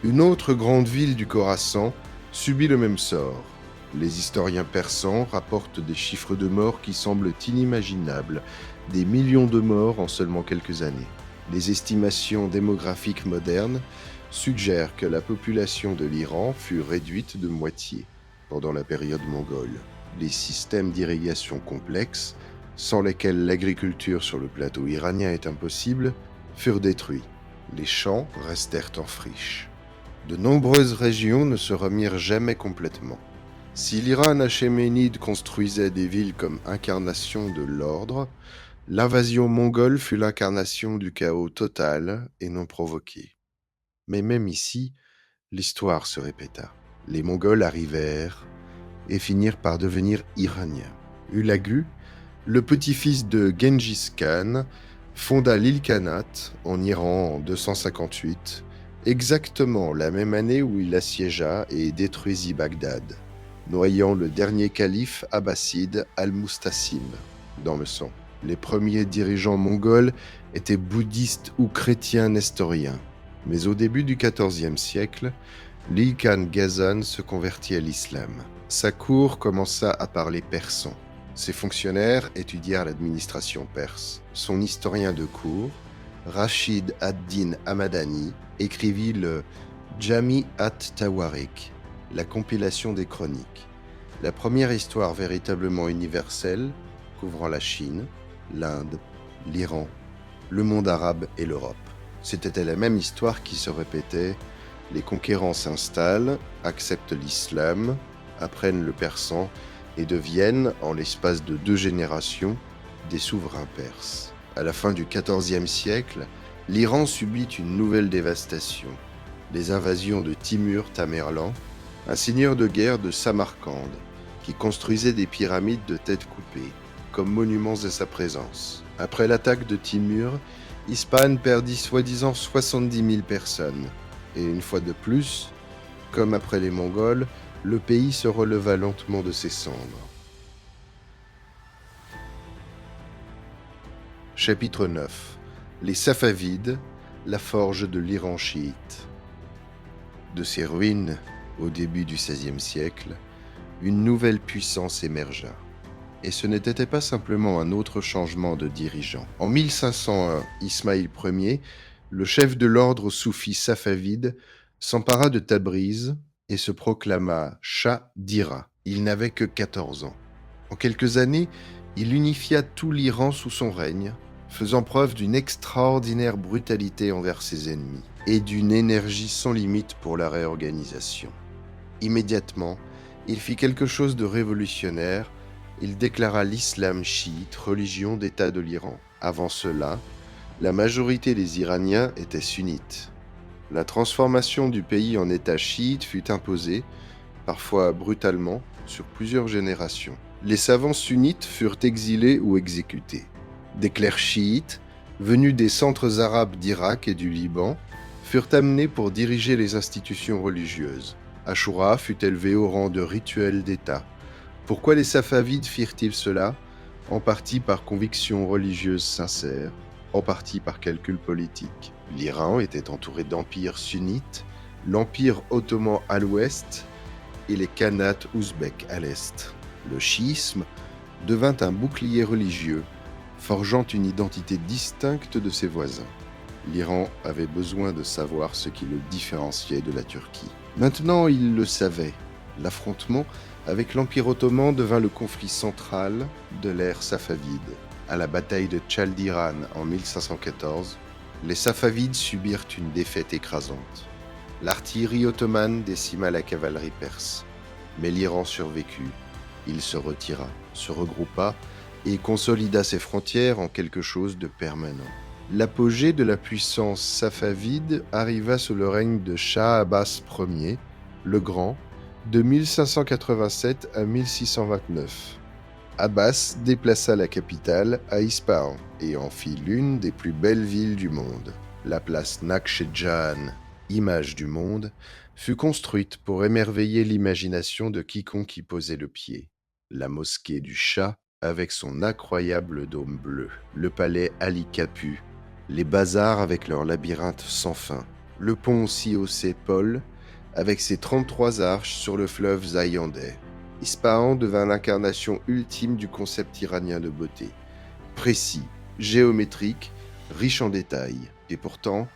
une autre grande ville du Khorasan, subit le même sort. Les historiens persans rapportent des chiffres de morts qui semblent inimaginables, des millions de morts en seulement quelques années. Les estimations démographiques modernes suggèrent que la population de l'Iran fut réduite de moitié pendant la période mongole. Les systèmes d'irrigation complexes, sans lesquels l'agriculture sur le plateau iranien est impossible, furent détruits. Les champs restèrent en friche. De nombreuses régions ne se remirent jamais complètement. Si l'Iran achéménide construisait des villes comme incarnation de l'ordre, l'invasion mongole fut l'incarnation du chaos total et non provoqué. Mais même ici, l'histoire se répéta. Les Mongols arrivèrent et finirent par devenir iraniens. Hulagu, le petit-fils de Gengis Khan, fonda l'Ilkhanat en Iran en 258, exactement la même année où il assiégea et détruisit Bagdad, noyant le dernier calife abbasside Al-Mustasim dans le sang. Les premiers dirigeants mongols étaient bouddhistes ou chrétiens nestoriens. Mais au début du XIVe siècle, l'Ilkhan Ghazan se convertit à l'islam. Sa cour commença à parler persan. Ses fonctionnaires étudièrent l'administration perse. Son historien de cour, Rachid ad-Din Hamadani, écrivit le Jami at-Tawarik, la compilation des chroniques, la première histoire véritablement universelle couvrant la Chine, l'Inde, l'Iran, le monde arabe et l'Europe. C'était la même histoire qui se répétait. Les conquérants s'installent, acceptent l'islam, apprennent le persan et deviennent, en l'espace de 2 générations, des souverains perses. À la fin du XIVe siècle, l'Iran subit une nouvelle dévastation, les invasions de Timur Tamerlan, un seigneur de guerre de Samarcande, qui construisait des pyramides de têtes coupées, comme monuments à sa présence. Après l'attaque de Timur, Ispahan perdit soi-disant 70 000 personnes. Et une fois de plus, comme après les Mongols, le pays se releva lentement de ses cendres. Chapitre 9. Les Safavides, la forge de l'Iran chiite. De ces ruines, au début du XVIe siècle, une nouvelle puissance émergea. Et ce n'était pas simplement un autre changement de dirigeant. En 1501, Ismaïl Ier Le chef de l'ordre soufi safavide s'empara de Tabriz et se proclama Shah d'Ira. Il n'avait que 14 ans. En quelques années, il unifia tout l'Iran sous son règne, faisant preuve d'une extraordinaire brutalité envers ses ennemis et d'une énergie sans limite pour la réorganisation. Immédiatement, il fit quelque chose de révolutionnaire. Il déclara l'islam chiite religion d'État de l'Iran. Avant cela, la majorité des Iraniens étaient sunnites. La transformation du pays en État chiite fut imposée, parfois brutalement, sur plusieurs générations. Les savants sunnites furent exilés ou exécutés. Des clercs chiites, venus des centres arabes d'Irak et du Liban, furent amenés pour diriger les institutions religieuses. Ashura fut élevé au rang de rituel d'État. Pourquoi les Safavides firent-ils cela? En partie par conviction religieuse sincère, en partie par calcul politique. L'Iran était entouré d'empires sunnites, l'empire ottoman à l'ouest et les khanates ouzbeks à l'est. Le chiisme devint un bouclier religieux, forgeant une identité distincte de ses voisins. L'Iran avait besoin de savoir ce qui le différenciait de la Turquie. Maintenant, il le savait. L'affrontement avec l'Empire ottoman devint le conflit central de l'ère safavide. À la bataille de Chaldiran en 1514, les Safavides subirent une défaite écrasante. L'artillerie ottomane décima la cavalerie perse. Mais l'Iran survécut. Il se retira, se regroupa et consolida ses frontières en quelque chose de permanent. L'apogée de la puissance safavide arriva sous le règne de Shah Abbas Ier, le Grand, de 1587 à 1629. Abbas déplaça la capitale à Ispahan et en fit l'une des plus belles villes du monde. La place Nakh-e-Jahan, image du monde, fut construite pour émerveiller l'imagination de quiconque y posait le pied. La mosquée du Shah, avec son incroyable dôme bleu, le palais Ali Kapu, les bazars avec leurs labyrinthes sans fin, le pont Sihosé Paul, avec ses 33 arches sur le fleuve Zayandeh. Ispahan devint l'incarnation ultime du concept iranien de beauté. Précis, géométrique, riche en détails, et pourtant,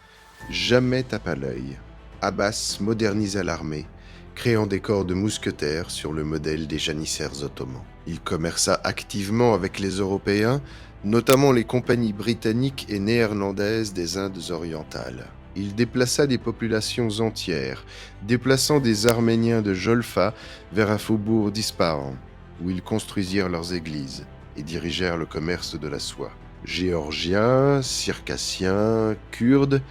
jamais tape à l'œil. Abbas modernisa l'armée, créant des corps de mousquetaires sur le modèle des janissaires ottomans. Il commerça activement avec les Européens, notamment les compagnies britanniques et néerlandaises des Indes orientales. Il déplaça des populations entières, déplaçant des Arméniens de Jolfa vers un faubourg d'Ispahan, où ils construisirent leurs églises et dirigèrent le commerce de la soie. Géorgiens, circassiens, kurdes,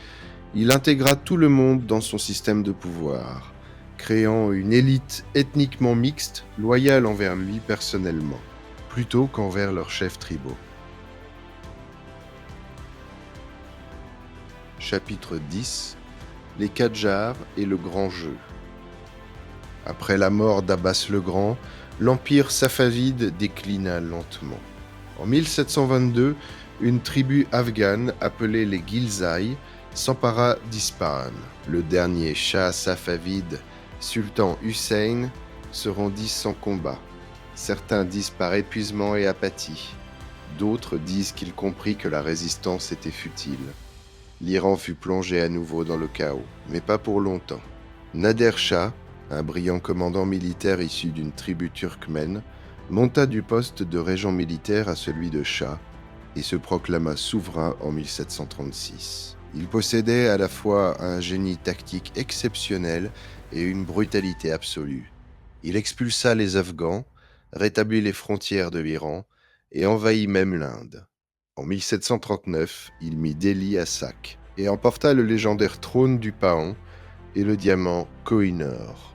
il intégra tout le monde dans son système de pouvoir, créant une élite ethniquement mixte, loyale envers lui personnellement, plutôt qu'envers leurs chefs tribaux. Chapitre 10 Les Qadjars et le Grand Jeu. Après la mort d'Abbas le Grand, l'empire safavide déclina lentement. En 1722, une tribu afghane appelée les Ghilzai s'empara d'Ispahan. Le dernier Shah safavide, Sultan Hussein, se rendit sans combat. Certains disent par épuisement et apathie. D'autres disent qu'il comprit que la résistance était futile. L'Iran fut plongé à nouveau dans le chaos, mais pas pour longtemps. Nader Shah, un brillant commandant militaire issu d'une tribu turkmène, monta du poste de régent militaire à celui de Shah et se proclama souverain en 1736. Il possédait à la fois un génie tactique exceptionnel et une brutalité absolue. Il expulsa les Afghans, rétablit les frontières de l'Iran et envahit même l'Inde. En 1739, il mit Delhi à sac et emporta le légendaire trône du Paon et le diamant Koh-i-Noor.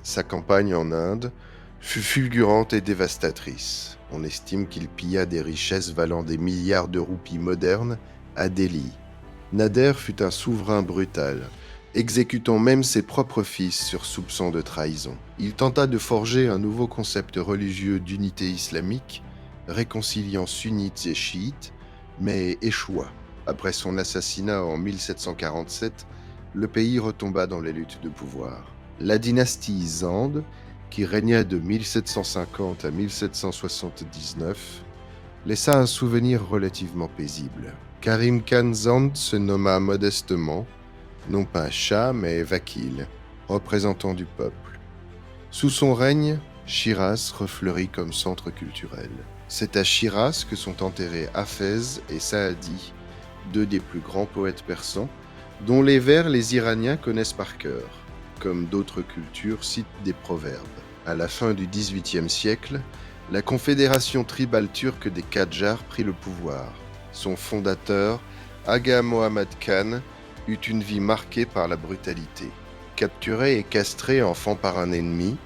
Sa campagne en Inde fut fulgurante et dévastatrice. On estime qu'il pilla des richesses valant des milliards de roupies modernes à Delhi. Nader fut un souverain brutal, exécutant même ses propres fils sur soupçon de trahison. Il tenta de forger un nouveau concept religieux d'unité islamique, réconciliant sunnites et chiites, mais échoua. Après son assassinat en 1747, le pays retomba dans les luttes de pouvoir. La dynastie Zand, qui régna de 1750 à 1779, laissa un souvenir relativement paisible. Karim Khan Zand se nomma modestement, non pas Shah, mais Vakil, représentant du peuple. Sous son règne, Shiraz refleurit comme centre culturel. C'est à Shiraz que sont enterrés Hafez et Saadi, deux des plus grands poètes persans, dont les vers les Iraniens connaissent par cœur, comme d'autres cultures citent des proverbes. À la fin du XVIIIe siècle, la confédération tribale turque des Kadjars prit le pouvoir. Son fondateur, Aga Mohammad Khan, eut une vie marquée par la brutalité. Capturé et castré enfant par un ennemi,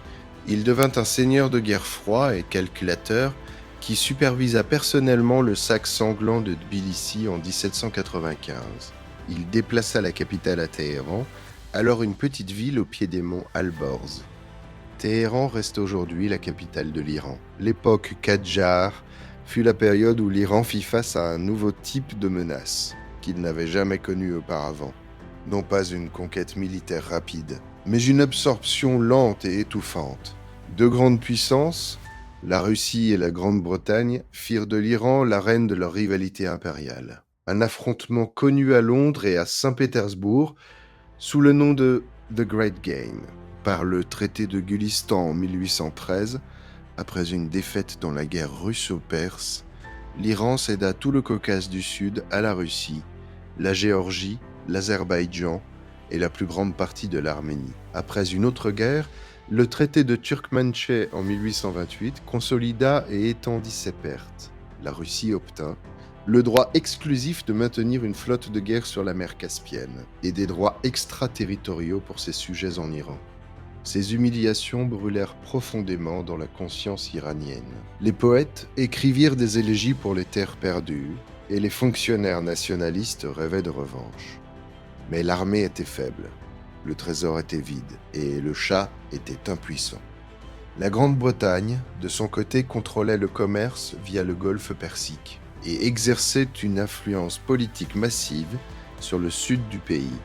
il devint un seigneur de guerre froid et calculateur qui supervisa personnellement le sac sanglant de Tbilissi en 1795. Il déplaça la capitale à Téhéran, alors une petite ville au pied des monts Alborz. Téhéran reste aujourd'hui la capitale de l'Iran. L'époque Kadjar fut la période où l'Iran fit face à un nouveau type de menace qu'il n'avait jamais connu auparavant. Non pas une conquête militaire rapide, mais une absorption lente et étouffante. Deux grandes puissances, la Russie et la Grande-Bretagne, firent de l'Iran l'arène de leur rivalité impériale. Un affrontement connu à Londres et à Saint-Pétersbourg sous le nom de The Great Game. Par le traité de Gulistan en 1813, après une défaite dans la guerre russo-perse, l'Iran céda tout le Caucase du Sud à la Russie, la Géorgie, l'Azerbaïdjan et la plus grande partie de l'Arménie. Après une autre guerre, le traité de Turkmenché en 1828 consolida et étendit ses pertes. La Russie obtint le droit exclusif de maintenir une flotte de guerre sur la mer Caspienne et des droits extraterritoriaux pour ses sujets en Iran. Ces humiliations brûlèrent profondément dans la conscience iranienne. Les poètes écrivirent des élégies pour les terres perdues et les fonctionnaires nationalistes rêvaient de revanche. Mais l'armée était faible, le trésor était vide et le Shah était impuissant. La Grande-Bretagne, de son côté, contrôlait le commerce via le golfe Persique et exerçait une influence politique massive sur le sud du pays.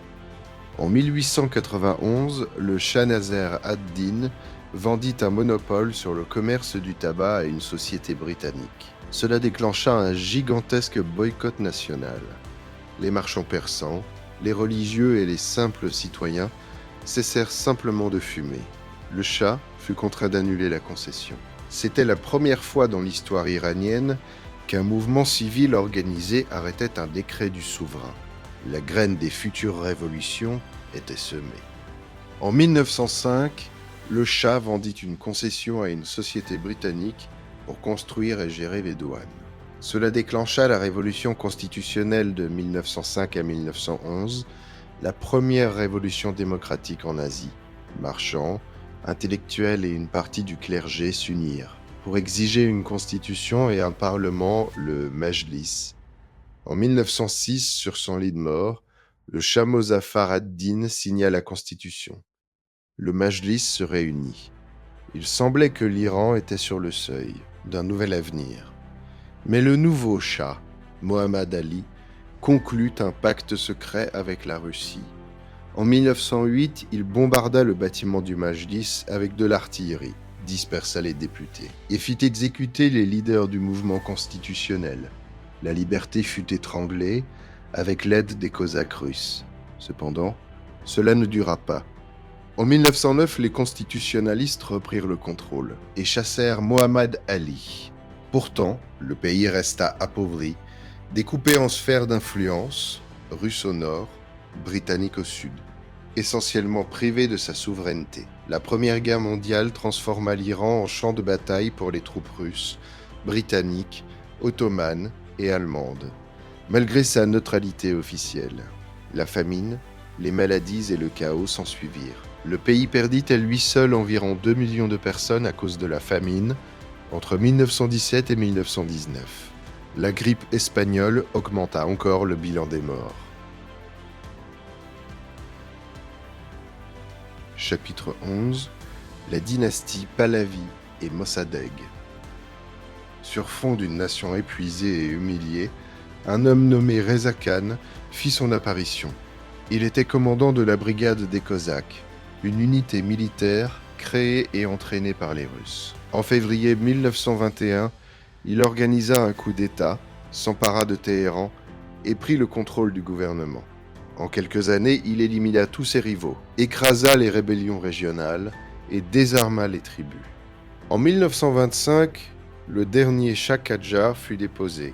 En 1891, le Shah Nasser ad-Din vendit un monopole sur le commerce du tabac à une société britannique. Cela déclencha un gigantesque boycott national. Les marchands persans, les religieux et les simples citoyens cessèrent simplement de fumer. Le Shah fut contraint d'annuler la concession. C'était la première fois dans l'histoire iranienne qu'un mouvement civil organisé arrêtait un décret du souverain. La graine des futures révolutions était semée. En 1905, le Shah vendit une concession à une société britannique pour construire et gérer les douanes. Cela déclencha la révolution constitutionnelle de 1905 à 1911, la première révolution démocratique en Asie. Marchands, intellectuels et une partie du clergé s'unirent pour exiger une constitution et un parlement, le Majlis. En 1906, sur son lit de mort, le Shah Mozaffar ad-Din signa la constitution. Le Majlis se réunit. Il semblait que l'Iran était sur le seuil d'un nouvel avenir. Mais le nouveau Shah, Mohammad Ali, conclut un pacte secret avec la Russie. En 1908, il bombarda le bâtiment du Majlis avec de l'artillerie, dispersa les députés et fit exécuter les leaders du mouvement constitutionnel. La liberté fut étranglée avec l'aide des Cosaques russes. Cependant, cela ne dura pas. En 1909, les constitutionnalistes reprirent le contrôle et chassèrent Mohammad Ali. Pourtant, le pays resta appauvri, découpé en sphères d'influence, russe au nord, britannique au sud, essentiellement privé de sa souveraineté. La Première Guerre mondiale transforma l'Iran en champ de bataille pour les troupes russes, britanniques, ottomanes et allemandes, malgré sa neutralité officielle. La famine, les maladies et le chaos s'ensuivirent. Le pays perdit à lui seul environ 2 millions de personnes à cause de la famine entre 1917 et 1919. La grippe espagnole augmenta encore le bilan des morts. Chapitre 11. La dynastie Pahlavi et Mossadegh. Sur fond d'une nation épuisée et humiliée, un homme nommé Reza Khan fit son apparition. Il était commandant de la brigade des Cosaques, une unité militaire créée et entraînée par les Russes. En février 1921, il organisa un coup d'État, s'empara de Téhéran et prit le contrôle du gouvernement. En quelques années, il élimina tous ses rivaux, écrasa les rébellions régionales et désarma les tribus. En 1925, le dernier Shah Qajar fut déposé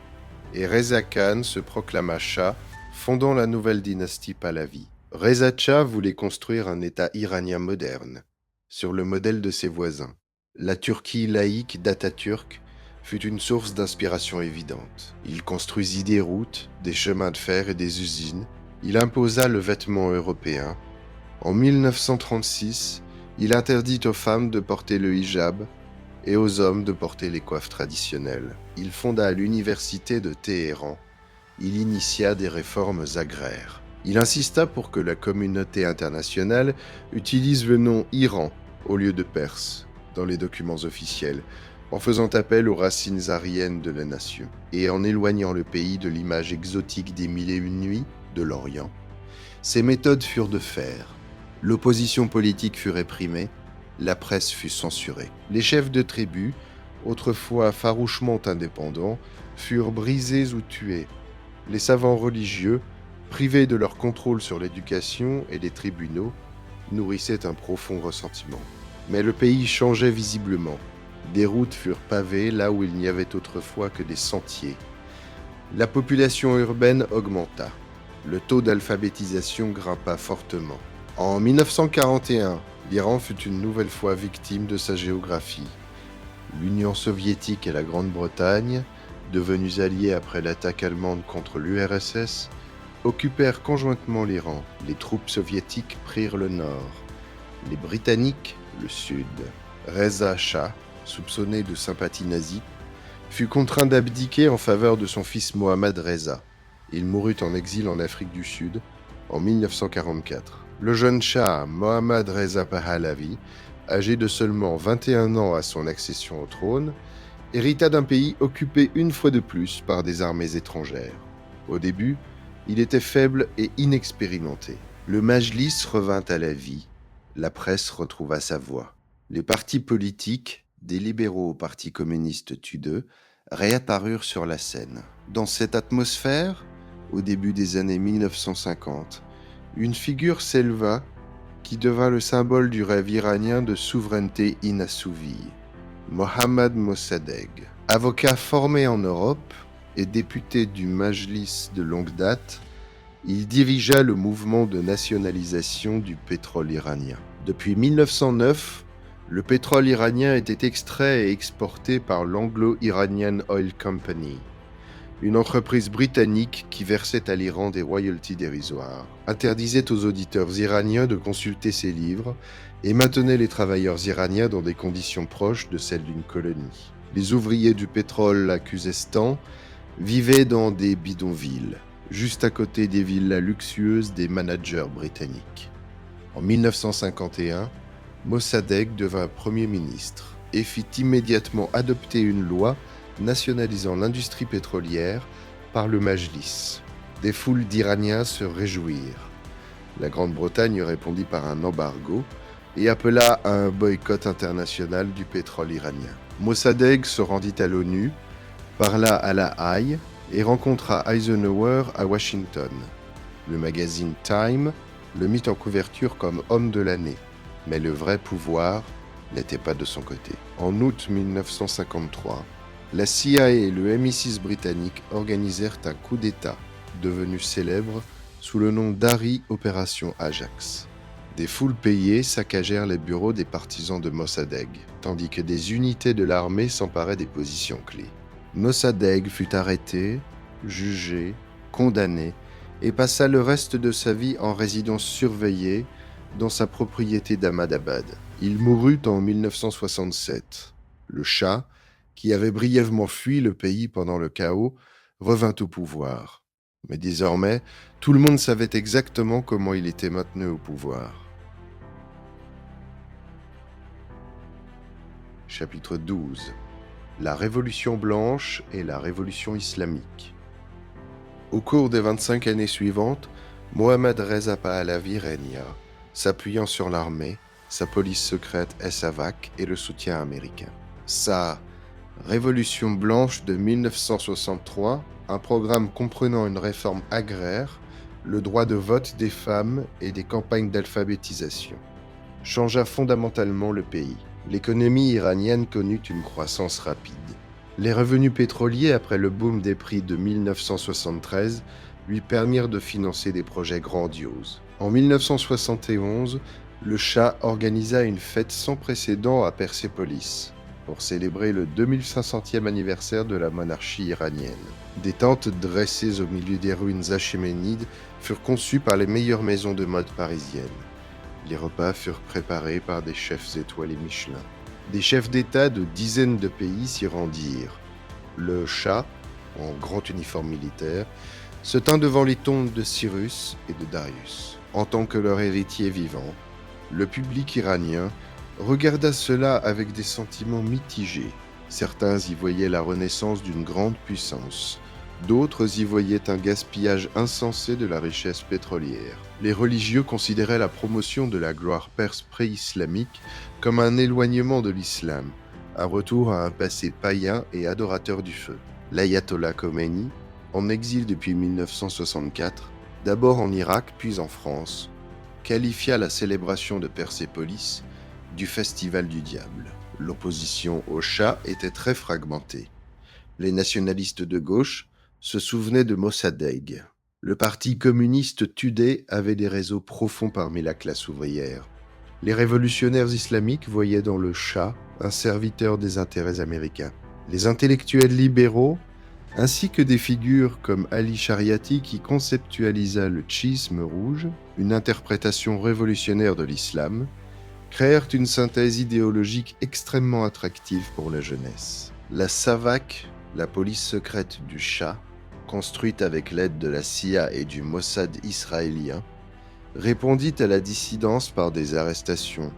et Reza Khan se proclama Shah, fondant la nouvelle dynastie Pahlavi. Reza Shah voulait construire un État iranien moderne, sur le modèle de ses voisins. La Turquie laïque d'Atatürk fut une source d'inspiration évidente. Il construisit des routes, des chemins de fer et des usines. Il imposa le vêtement européen. En 1936, il interdit aux femmes de porter le hijab et aux hommes de porter les coiffes traditionnelles. Il fonda l'université de Téhéran. Il initia des réformes agraires. Il insista pour que la communauté internationale utilise le nom Iran au lieu de Perse dans les documents officiels, en faisant appel aux racines aryennes de la nation et en éloignant le pays de l'image exotique des Mille et une nuits de l'Orient. Ces méthodes furent de fer. L'opposition politique fut réprimée, la presse fut censurée. Les chefs de tribus, autrefois farouchement indépendants, furent brisés ou tués. Les savants religieux, privés de leur contrôle sur l'éducation et les tribunaux, nourrissaient un profond ressentiment. Mais le pays changeait visiblement. Des routes furent pavées là où il n'y avait autrefois que des sentiers. La population urbaine augmenta. Le taux d'alphabétisation grimpa fortement. En 1941, l'Iran fut une nouvelle fois victime de sa géographie. L'Union soviétique et la Grande-Bretagne, devenues alliées après l'attaque allemande contre l'URSS, occupèrent conjointement l'Iran. Les troupes soviétiques prirent le nord, les Britanniques le sud. Reza Shah, soupçonné de sympathie nazie, fut contraint d'abdiquer en faveur de son fils Mohammad Reza. Il mourut en exil en Afrique du Sud en 1944. Le jeune Shah Mohammad Reza Pahlavi, âgé de seulement 21 ans à son accession au trône, hérita d'un pays occupé une fois de plus par des armées étrangères. Au début, il était faible et inexpérimenté. Le Majlis revint à la vie, la presse retrouva sa voix. Les partis politiques, des libéraux au Parti communiste Tudeh, réapparurent sur la scène. Dans cette atmosphère, au début des années 1950, une figure s'éleva qui devint le symbole du rêve iranien de souveraineté inassouvie. Mohammad Mossadegh. Avocat formé en Europe et député du Majlis de longue date, il dirigea le mouvement de nationalisation du pétrole iranien. Depuis 1909, le pétrole iranien était extrait et exporté par l'Anglo-Iranian Oil Company, une entreprise britannique qui versait à l'Iran des royalties dérisoires, interdisait aux auditeurs iraniens de consulter ses livres et maintenait les travailleurs iraniens dans des conditions proches de celles d'une colonie. Les ouvriers du pétrole à Khuzestan vivaient dans des bidonvilles, juste à côté des villas luxueuses des managers britanniques. En 1951, Mossadegh devint Premier ministre et fit immédiatement adopter une loi nationalisant l'industrie pétrolière par le Majlis. Des foules d'Iraniens se réjouirent. La Grande-Bretagne répondit par un embargo et appela à un boycott international du pétrole iranien. Mossadegh se rendit à l'ONU, parla à La Haye et rencontra Eisenhower à Washington. Le magazine Time le mit en couverture comme homme de l'année, mais le vrai pouvoir n'était pas de son côté. En août 1953, la CIA et le MI6 britannique organisèrent un coup d'État, devenu célèbre sous le nom d'Harry Opération Ajax. Des foules payées saccagèrent les bureaux des partisans de Mossadegh, tandis que des unités de l'armée s'emparaient des positions clés. Mossadegh fut arrêté, jugé, condamné et passa le reste de sa vie en résidence surveillée dans sa propriété d'Ahmadabad. Il mourut en 1967. Le Shah, qui avait brièvement fui le pays pendant le chaos, revint au pouvoir. Mais désormais, tout le monde savait exactement comment il était maintenu au pouvoir. Chapitre 12. La Révolution blanche et la Révolution islamique. Au cours des 25 années suivantes, Mohammad Reza Pahlavi régna, s'appuyant sur l'armée, sa police secrète SAVAK et le soutien américain. Sa Révolution blanche de 1963, un programme comprenant une réforme agraire, le droit de vote des femmes et des campagnes d'alphabétisation, changea fondamentalement le pays. L'économie iranienne connut une croissance rapide. Les revenus pétroliers après le boom des prix de 1973 lui permirent de financer des projets grandioses. En 1971, le Shah organisa une fête sans précédent à Persépolis pour célébrer le 2500e anniversaire de la monarchie iranienne. Des tentes dressées au milieu des ruines achéménides furent conçues par les meilleures maisons de mode parisiennes. Les repas furent préparés par des chefs étoilés Michelin. Des chefs d'État de dizaines de pays s'y rendirent. Le Shah, en grand uniforme militaire, se tint devant les tombes de Cyrus et de Darius. En tant que leur héritier vivant, le public iranien regarda cela avec des sentiments mitigés. Certains y voyaient la renaissance d'une grande puissance. D'autres y voyaient un gaspillage insensé de la richesse pétrolière. Les religieux considéraient la promotion de la gloire perse pré-islamique comme un éloignement de l'islam, un retour à un passé païen et adorateur du feu. L'ayatollah Khomeini, en exil depuis 1964, d'abord en Irak puis en France, qualifia la célébration de Persépolis du Festival du Diable. L'opposition au Shah était très fragmentée. Les nationalistes de gauche se souvenaient de Mossadegh. Le parti communiste tudé avait des réseaux profonds parmi la classe ouvrière. Les révolutionnaires islamiques voyaient dans le Shah un serviteur des intérêts américains. Les intellectuels libéraux, ainsi que des figures comme Ali Shariati qui conceptualisa le schisme rouge, une interprétation révolutionnaire de l'islam, créèrent une synthèse idéologique extrêmement attractive pour la jeunesse. La SAVAK, la police secrète du Shah, construite avec l'aide de la CIA et du Mossad israélien, répondit à la dissidence par des arrestations,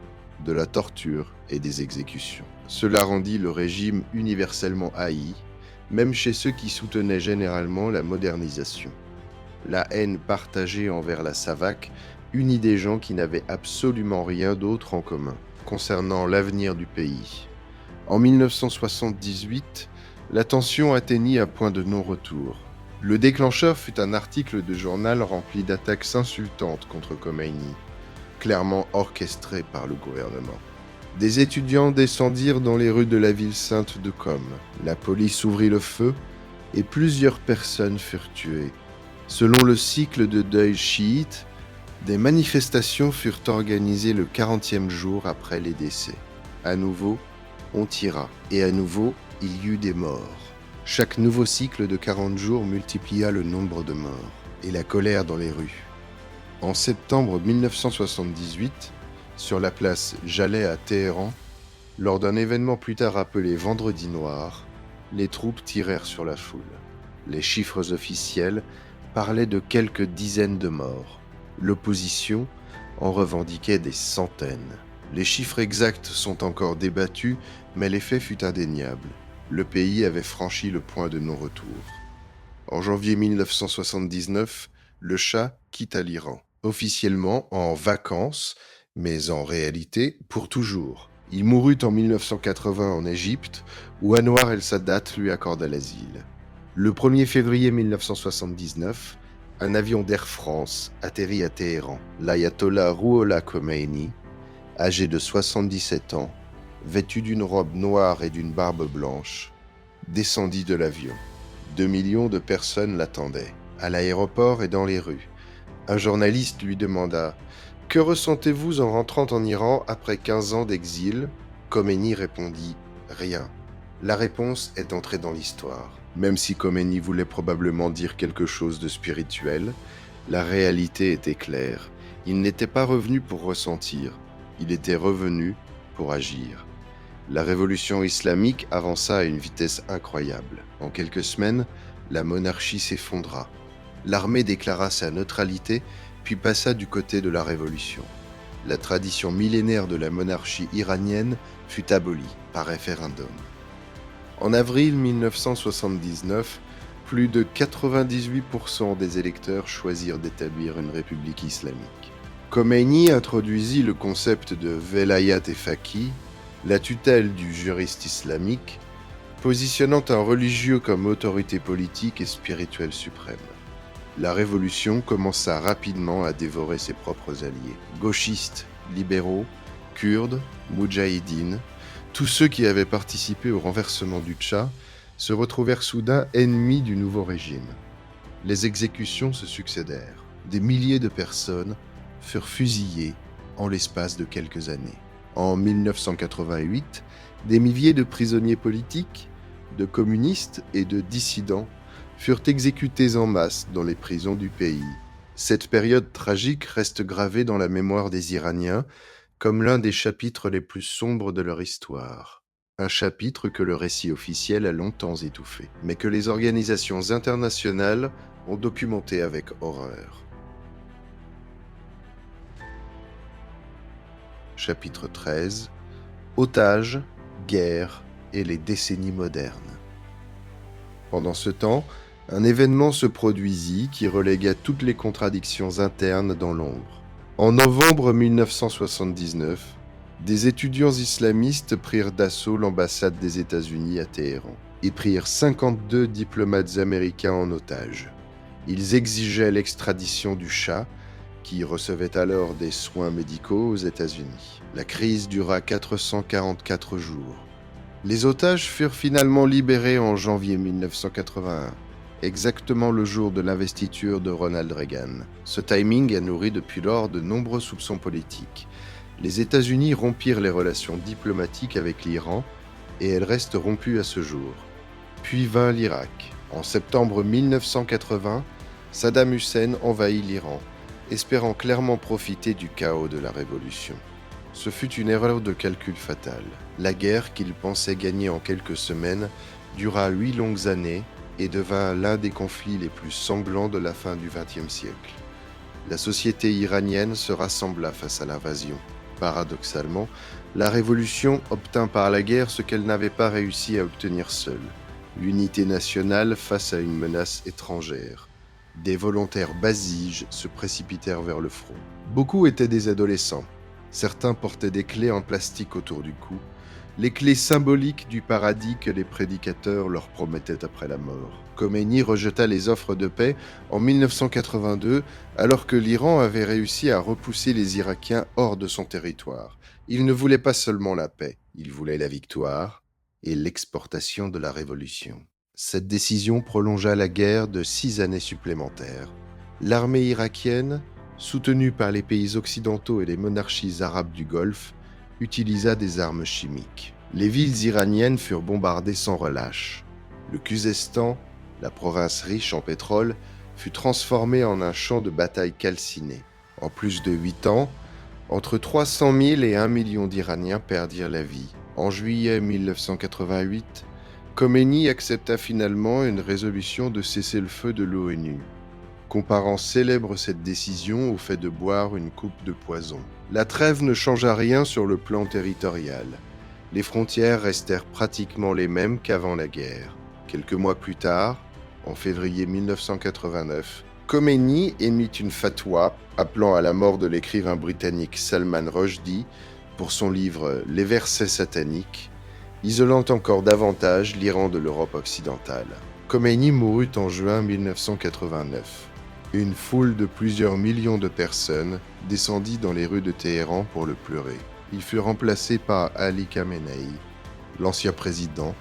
de la torture et des exécutions. Cela rendit le régime universellement haï, même chez ceux qui soutenaient généralement la modernisation. La haine partagée envers la SAVAK unit des gens qui n'avaient absolument rien d'autre en commun concernant l'avenir du pays. En 1978, la tension atteignit un point de non-retour. Le déclencheur fut un article de journal rempli d'attaques insultantes contre Khomeini, clairement orchestré par le gouvernement. Des étudiants descendirent dans les rues de la ville sainte de Qom. La police ouvrit le feu et plusieurs personnes furent tuées. Selon le cycle de deuil chiite, des manifestations furent organisées le 40e jour après les décès. À nouveau, on tira, et à nouveau, il y eut des morts. Chaque nouveau cycle de 40 jours multiplia le nombre de morts, et la colère dans les rues. En septembre 1978, sur la place Jaleh à Téhéran, lors d'un événement plus tard appelé Vendredi Noir, les troupes tirèrent sur la foule. Les chiffres officiels parlaient de quelques dizaines de morts. L'opposition en revendiquait des centaines. Les chiffres exacts sont encore débattus, mais l'effet fut indéniable. Le pays avait franchi le point de non-retour. En janvier 1979, le Shah quitta l'Iran, officiellement en vacances, mais en réalité pour toujours. Il mourut en 1980 en Égypte, où Anwar el-Sadat lui accorda l'asile. Le 1er février 1979, un avion d'Air France atterrit à Téhéran. L'ayatollah Rouhollah Khomeini, âgé de 77 ans, vêtu d'une robe noire et d'une barbe blanche, descendit de l'avion. 2 millions de personnes l'attendaient, à l'aéroport et dans les rues. Un journaliste lui demanda « Que ressentez-vous en rentrant en Iran après 15 ans d'exil ?» Khomeini répondit « Rien. » La réponse est entrée dans l'histoire. Même si Khomeini voulait probablement dire quelque chose de spirituel, la réalité était claire. Il n'était pas revenu pour ressentir, il était revenu pour agir. La révolution islamique avança à une vitesse incroyable. En quelques semaines, la monarchie s'effondra. L'armée déclara sa neutralité, puis passa du côté de la révolution. La tradition millénaire de la monarchie iranienne fut abolie par référendum. En avril 1979, plus de 98% des électeurs choisirent d'établir une république islamique. Khomeini introduisit le concept de velayat et faqih, la tutelle du juriste islamique, positionnant un religieux comme autorité politique et spirituelle suprême. La révolution commença rapidement à dévorer ses propres alliés. Gauchistes, libéraux, Kurdes, moudjahidines, tous ceux qui avaient participé au renversement du Tcha se retrouvèrent soudain ennemis du nouveau régime. Les exécutions se succédèrent. Des milliers de personnes furent fusillées en l'espace de quelques années. En 1988, des milliers de prisonniers politiques, de communistes et de dissidents furent exécutés en masse dans les prisons du pays. Cette période tragique reste gravée dans la mémoire des Iraniens comme l'un des chapitres les plus sombres de leur histoire. Un chapitre que le récit officiel a longtemps étouffé, mais que les organisations internationales ont documenté avec horreur. Chapitre 13. Otages, guerre et les décennies modernes. Pendant ce temps, un événement se produisit qui relégua toutes les contradictions internes dans l'ombre. En novembre 1979, des étudiants islamistes prirent d'assaut l'ambassade des États-Unis à Téhéran et prirent 52 diplomates américains en otage. Ils exigeaient l'extradition du Shah, qui recevait alors des soins médicaux aux États-Unis. La crise dura 444 jours. Les otages furent finalement libérés en janvier 1981, exactement le jour de l'investiture de Ronald Reagan. Ce timing a nourri depuis lors de nombreux soupçons politiques. Les États-Unis rompirent les relations diplomatiques avec l'Iran et elles restent rompues à ce jour. Puis vint l'Irak. En septembre 1980, Saddam Hussein envahit l'Iran, espérant clairement profiter du chaos de la révolution. Ce fut une erreur de calcul fatale. La guerre qu'il pensait gagner en quelques semaines dura 8 longues années et devint l'un des conflits les plus sanglants de la fin du XXe siècle. La société iranienne se rassembla face à l'invasion. Paradoxalement, la révolution obtint par la guerre ce qu'elle n'avait pas réussi à obtenir seule: l'unité nationale face à une menace étrangère. Des volontaires basiges se précipitèrent vers le front. Beaucoup étaient des adolescents. Certains portaient des clés en plastique autour du cou, les clés symboliques du paradis que les prédicateurs leur promettaient après la mort. Khomeini rejeta les offres de paix en 1982, alors que l'Iran avait réussi à repousser les Irakiens hors de son territoire. Il ne voulait pas seulement la paix, il voulait la victoire et l'exportation de la révolution. Cette décision prolongea la guerre de 6 années supplémentaires. L'armée irakienne, soutenue par les pays occidentaux et les monarchies arabes du Golfe, utilisa des armes chimiques. Les villes iraniennes furent bombardées sans relâche. Le Khuzestan, la province riche en pétrole, fut transformée en un champ de bataille calciné. En plus de 8 ans, entre 300 000 et 1 million d'Iraniens perdirent la vie. En juillet 1988, Khomeini accepta finalement une résolution de cessez-le-feu de l'ONU, comparant célèbre cette décision au fait de boire une coupe de poison. La trêve ne changea rien sur le plan territorial. Les frontières restèrent pratiquement les mêmes qu'avant la guerre. Quelques mois plus tard, en février 1989, Khomeini émit une fatwa appelant à la mort de l'écrivain britannique Salman Rushdie pour son livre « Les versets sataniques », isolant encore davantage l'Iran de l'Europe occidentale. Khomeini mourut en juin 1989. Une foule de plusieurs millions de personnes descendit dans les rues de Téhéran pour le pleurer. Il fut remplacé par Ali Khamenei, l'ancien président,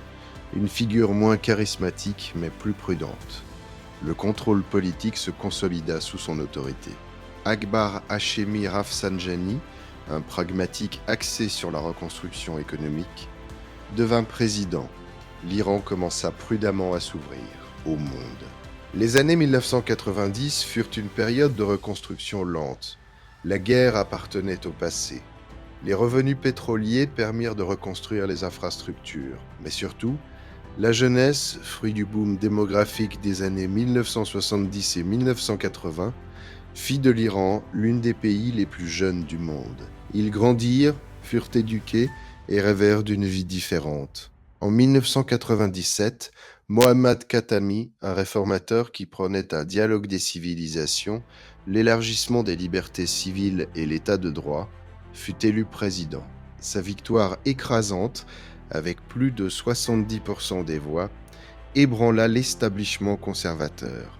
une figure moins charismatique mais plus prudente. Le contrôle politique se consolida sous son autorité. Akbar Hachemi Rafsanjani, un pragmatique axé sur la reconstruction économique, devint président. L'Iran commença prudemment à s'ouvrir au monde. Les années 1990 furent une période de reconstruction lente. La guerre appartenait au passé. Les revenus pétroliers permirent de reconstruire les infrastructures, mais surtout, la jeunesse, fruit du boom démographique des années 1970 et 1980, fit de l'Iran l'une des pays les plus jeunes du monde. Ils grandirent, furent éduqués et rêvèrent d'une vie différente. En 1997, Mohammad Khatami, un réformateur qui prônait un dialogue des civilisations, l'élargissement des libertés civiles et l'état de droit, fut élu président. Sa victoire écrasante avec plus de 70% des voix, ébranla l'établissement conservateur.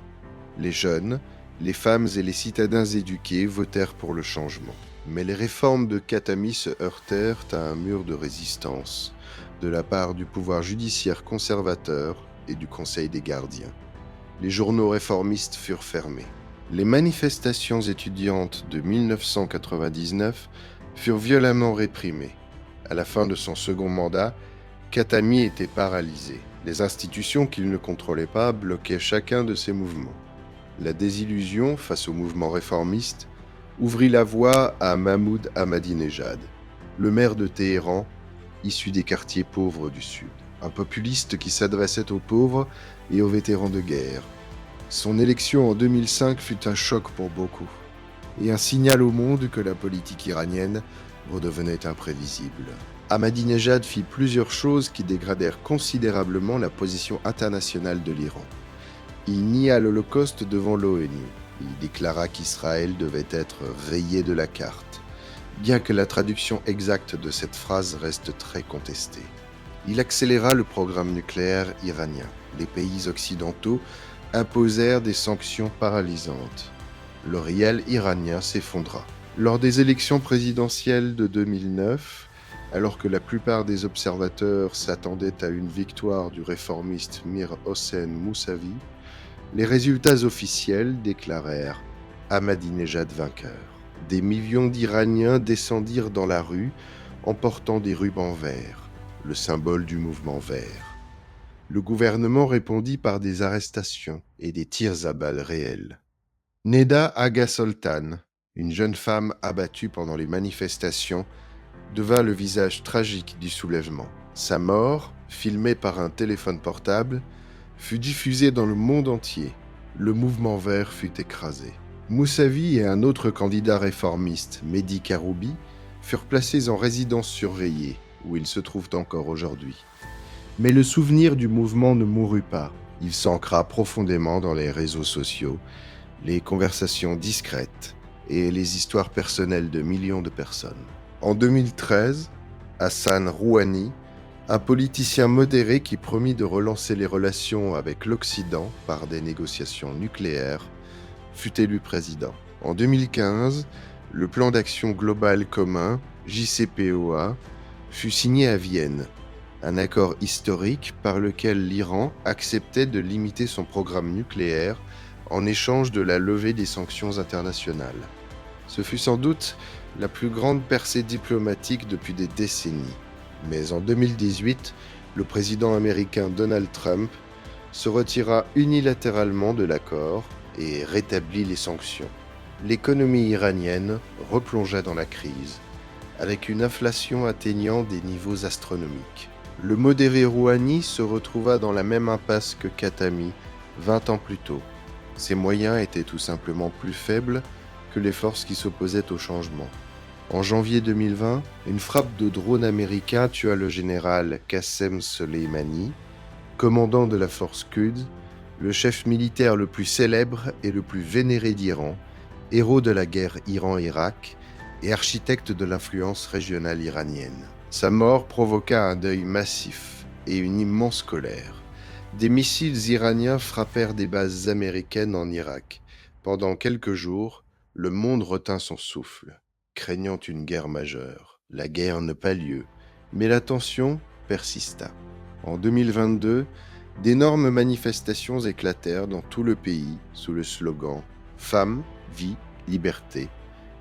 Les jeunes, les femmes et les citadins éduqués votèrent pour le changement. Mais les réformes de Khatami se heurtèrent à un mur de résistance de la part du pouvoir judiciaire conservateur et du Conseil des gardiens. Les journaux réformistes furent fermés. Les manifestations étudiantes de 1999 furent violemment réprimées. À la fin de son second mandat, Khatami était paralysé. Les institutions qu'il ne contrôlait pas bloquaient chacun de ses mouvements. La désillusion face au mouvement réformiste ouvrit la voie à Mahmoud Ahmadinejad, le maire de Téhéran, issu des quartiers pauvres du Sud, un populiste qui s'adressait aux pauvres et aux vétérans de guerre. Son élection en 2005 fut un choc pour beaucoup, et un signal au monde que la politique iranienne redevenait imprévisible. Ahmadinejad fit plusieurs choses qui dégradèrent considérablement la position internationale de l'Iran. Il nia l'Holocauste devant l'ONU. Il déclara qu'Israël devait être rayé de la carte, bien que la traduction exacte de cette phrase reste très contestée. Il accéléra le programme nucléaire iranien. Les pays occidentaux imposèrent des sanctions paralysantes. Le riel iranien s'effondra. Lors des élections présidentielles de 2009, alors que la plupart des observateurs s'attendaient à une victoire du réformiste Mir Hossein Mousavi, les résultats officiels déclarèrent Ahmadinejad vainqueur. Des millions d'Iraniens descendirent dans la rue en portant des rubans verts, le symbole du mouvement vert. Le gouvernement répondit par des arrestations et des tirs à balles réels. Neda Agha Soltan, une jeune femme abattue pendant les manifestations, devint le visage tragique du soulèvement. Sa mort, filmée par un téléphone portable, fut diffusée dans le monde entier. Le mouvement vert fut écrasé. Mousavi et un autre candidat réformiste, Mehdi Karoubi, furent placés en résidence surveillée, où ils se trouvent encore aujourd'hui. Mais le souvenir du mouvement ne mourut pas. Il s'ancra profondément dans les réseaux sociaux, les conversations discrètes et les histoires personnelles de millions de personnes. En 2013, Hassan Rouhani, un politicien modéré qui promit de relancer les relations avec l'Occident par des négociations nucléaires, fut élu président. En 2015, le plan d'action global commun, JCPOA, fut signé à Vienne, un accord historique par lequel l'Iran acceptait de limiter son programme nucléaire en échange de la levée des sanctions internationales. Ce fut sans doute la plus grande percée diplomatique depuis des décennies. Mais en 2018, le président américain Donald Trump se retira unilatéralement de l'accord et rétablit les sanctions. L'économie iranienne replongea dans la crise, avec une inflation atteignant des niveaux astronomiques. Le modéré Rouhani se retrouva dans la même impasse que Khatami 20 ans plus tôt. Ses moyens étaient tout simplement plus faibles que les forces qui s'opposaient au changement. En janvier 2020, une frappe de drone américain tua le général Qassem Soleimani, commandant de la force Quds, le chef militaire le plus célèbre et le plus vénéré d'Iran, héros de la guerre Iran-Irak et architecte de l'influence régionale iranienne. Sa mort provoqua un deuil massif et une immense colère. Des missiles iraniens frappèrent des bases américaines en Irak. Pendant quelques jours, le monde retint son souffle, craignant une guerre majeure. La guerre ne pas lieu, mais la tension persista. En 2022, d'énormes manifestations éclatèrent dans tout le pays sous le slogan « Femmes, vie, liberté »,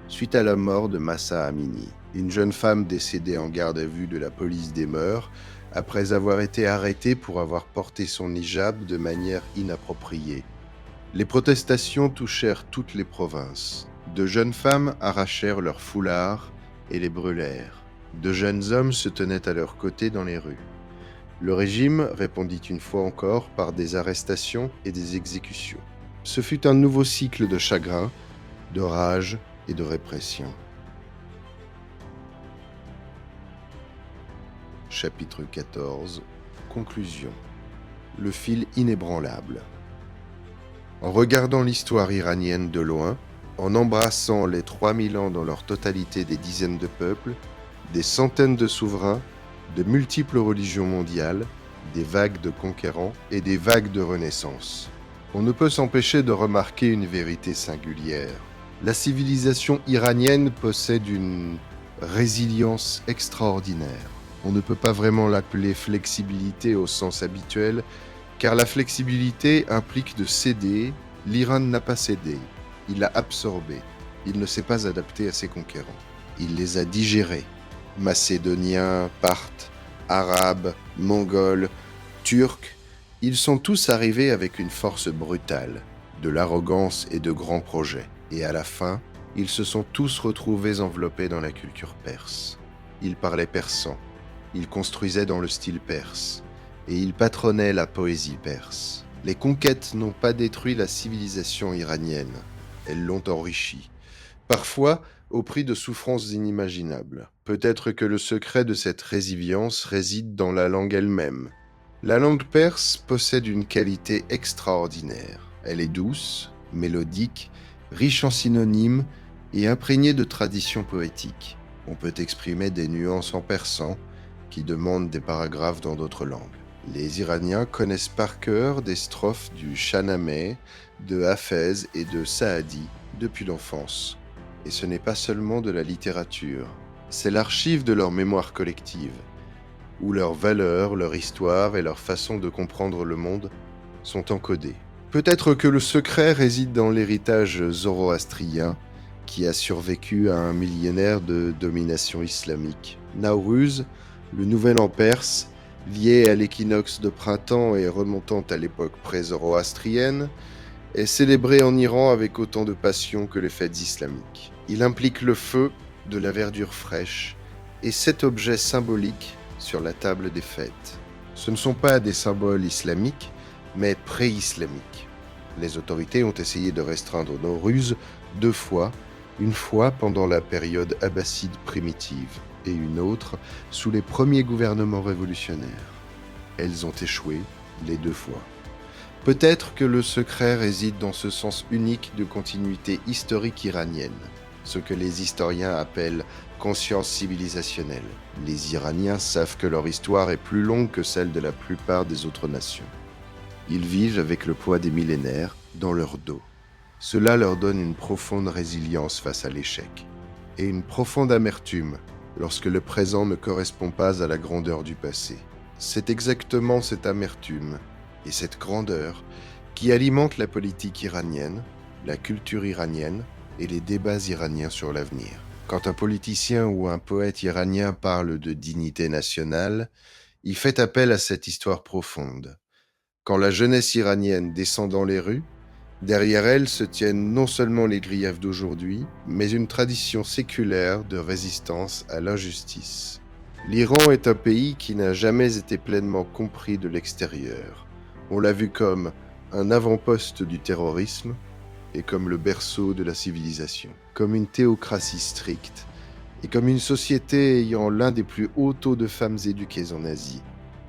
suite à la mort de Mahsa Amini, une jeune femme décédée en garde à vue de la police des mœurs après avoir été arrêtée pour avoir porté son hijab de manière inappropriée. Les protestations touchèrent toutes les provinces. De jeunes femmes arrachèrent leurs foulards et les brûlèrent. De jeunes hommes se tenaient à leur côté dans les rues. Le régime répondit une fois encore par des arrestations et des exécutions. Ce fut un nouveau cycle de chagrin, de rage et de répression. Chapitre 14. Conclusion. Le fil inébranlable. En regardant l'histoire iranienne de loin, en embrassant les 3000 ans dans leur totalité des dizaines de peuples, des centaines de souverains, De multiples religions mondiales, des vagues de conquérants et des vagues de renaissance. On ne peut s'empêcher de remarquer une vérité singulière. La civilisation iranienne possède une résilience extraordinaire. On ne peut pas vraiment l'appeler flexibilité au sens habituel, car la flexibilité implique de céder. L'Iran n'a pas cédé, il l'a absorbé. Il ne s'est pas adapté à ses conquérants. Il les a digérés. Macédoniens, Parthes, Arabes, Mongols, Turcs, ils sont tous arrivés avec une force brutale, de l'arrogance et de grands projets. Et à la fin, ils se sont tous retrouvés enveloppés dans la culture perse. Ils parlaient persan, ils construisaient dans le style perse, et ils patronnaient la poésie perse. Les conquêtes n'ont pas détruit la civilisation iranienne, elles l'ont enrichie. Parfois, au prix de souffrances inimaginables. Peut-être que le secret de cette résilience réside dans la langue elle-même. La langue perse possède une qualité extraordinaire. Elle est douce, mélodique, riche en synonymes et imprégnée de traditions poétiques. On peut exprimer des nuances en persan qui demandent des paragraphes dans d'autres langues. Les Iraniens connaissent par cœur des strophes du Shahnameh, de Hafez et de Saadi depuis l'enfance. Et ce n'est pas seulement de la littérature, c'est l'archive de leur mémoire collective, où leurs valeurs, leur histoire et leur façon de comprendre le monde sont encodées. Peut-être que le secret réside dans l'héritage zoroastrien qui a survécu à un millénaire de domination islamique. Nowruz, le nouvel an perse, lié à l'équinoxe de printemps et remontant à l'époque pré-zoroastrienne, est célébré en Iran avec autant de passion que les fêtes islamiques. Il implique le feu, de la verdure fraîche et 7 objets symboliques sur la table des fêtes. Ce ne sont pas des symboles islamiques, mais pré-islamiques. Les autorités ont essayé de restreindre Nowruz 2 fois, une fois pendant la période abbasside primitive et une autre sous les premiers gouvernements révolutionnaires. Elles ont échoué les 2 fois. Peut-être que le secret réside dans ce sens unique de continuité historique iranienne, ce que les historiens appellent conscience civilisationnelle. Les Iraniens savent que leur histoire est plus longue que celle de la plupart des autres nations. Ils vivent avec le poids des millénaires dans leur dos. Cela leur donne une profonde résilience face à l'échec et une profonde amertume lorsque le présent ne correspond pas à la grandeur du passé. C'est exactement cette amertume et cette grandeur qui alimente la politique iranienne, la culture iranienne et les débats iraniens sur l'avenir. Quand un politicien ou un poète iranien parle de dignité nationale, il fait appel à cette histoire profonde. Quand la jeunesse iranienne descend dans les rues, derrière elle se tiennent non seulement les griefs d'aujourd'hui, mais une tradition séculaire de résistance à l'injustice. L'Iran est un pays qui n'a jamais été pleinement compris de l'extérieur. On l'a vu comme un avant-poste du terrorisme et comme le berceau de la civilisation, comme une théocratie stricte et comme une société ayant l'un des plus hauts taux de femmes éduquées en Asie,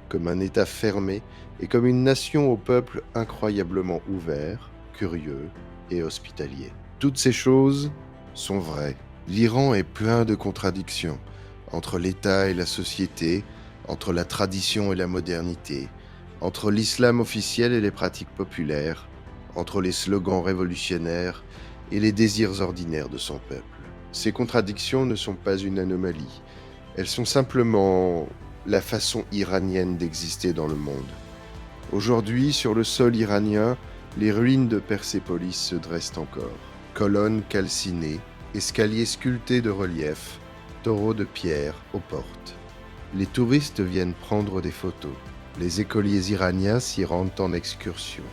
comme un État fermé et comme une nation au peuple incroyablement ouvert, curieux et hospitalier. Toutes ces choses sont vraies. L'Iran est plein de contradictions entre l'État et la société, entre la tradition et la modernité, entre l'islam officiel et les pratiques populaires, entre les slogans révolutionnaires et les désirs ordinaires de son peuple. Ces contradictions ne sont pas une anomalie, elles sont simplement la façon iranienne d'exister dans le monde. Aujourd'hui, sur le sol iranien, les ruines de Persépolis se dressent encore. Colonnes calcinées, escaliers sculptés de reliefs, taureaux de pierre aux portes. Les touristes viennent prendre des photos. Les écoliers iraniens s'y rendent en excursion.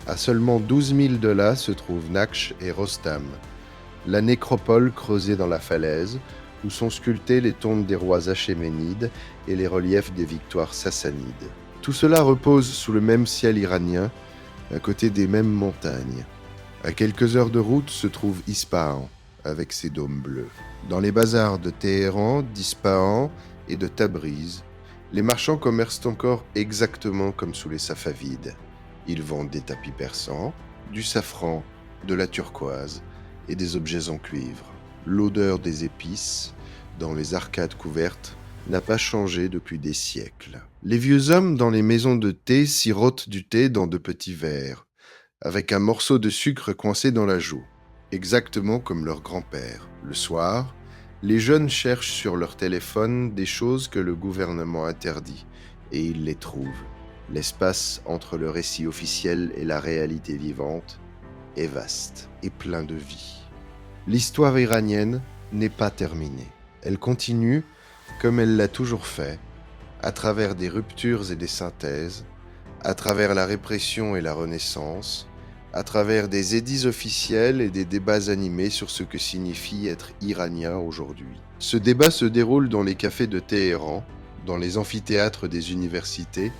À seulement 12 000 de là se trouvent Naksh et Rostam, la nécropole creusée dans la falaise où sont sculptées les tombes des rois achéménides et les reliefs des victoires sassanides. Tout cela repose sous le même ciel iranien, à côté des mêmes montagnes. À quelques heures de route se trouve Ispahan, avec ses dômes bleus. Dans les bazars de Téhéran, d'Ispahan et de Tabriz, les marchands commercent encore exactement comme sous les Safavides. Ils vendent des tapis persans, du safran, de la turquoise et des objets en cuivre. L'odeur des épices, dans les arcades couvertes, n'a pas changé depuis des siècles. Les vieux hommes dans les maisons de thé sirotent du thé dans de petits verres, avec un morceau de sucre coincé dans la joue, exactement comme leur grand-père. Le soir, les jeunes cherchent sur leur téléphone des choses que le gouvernement interdit, et ils les trouvent. L'espace entre le récit officiel et la réalité vivante est vaste et plein de vie. L'histoire iranienne n'est pas terminée. Elle continue, comme elle l'a toujours fait, à travers des ruptures et des synthèses, à travers la répression et la renaissance, à travers des édits officiels et des débats animés sur ce que signifie être iranien aujourd'hui. Ce débat se déroule dans les cafés de Téhéran, dans les amphithéâtres des universités,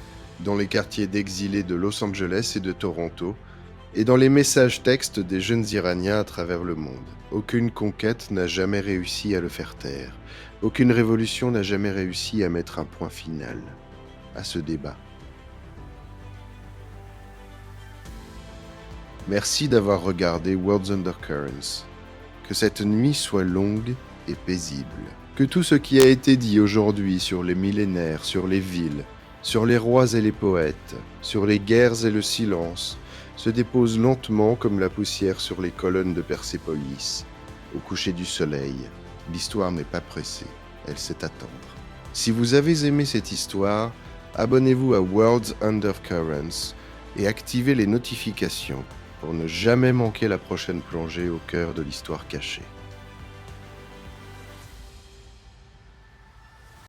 dans les quartiers d'exilés de Los Angeles et de Toronto, et dans les messages textes des jeunes Iraniens à travers le monde. Aucune conquête n'a jamais réussi à le faire taire. Aucune révolution n'a jamais réussi à mettre un point final à ce débat. Merci d'avoir regardé World's Undercurrents. Que cette nuit soit longue et paisible. Que tout ce qui a été dit aujourd'hui sur les millénaires, sur les villes, sur les rois et les poètes, sur les guerres et le silence, se dépose lentement comme la poussière sur les colonnes de Persépolis. Au coucher du soleil, l'histoire n'est pas pressée, elle sait attendre. Si vous avez aimé cette histoire, abonnez-vous à World's Undercurrents et activez les notifications pour ne jamais manquer la prochaine plongée au cœur de l'histoire cachée.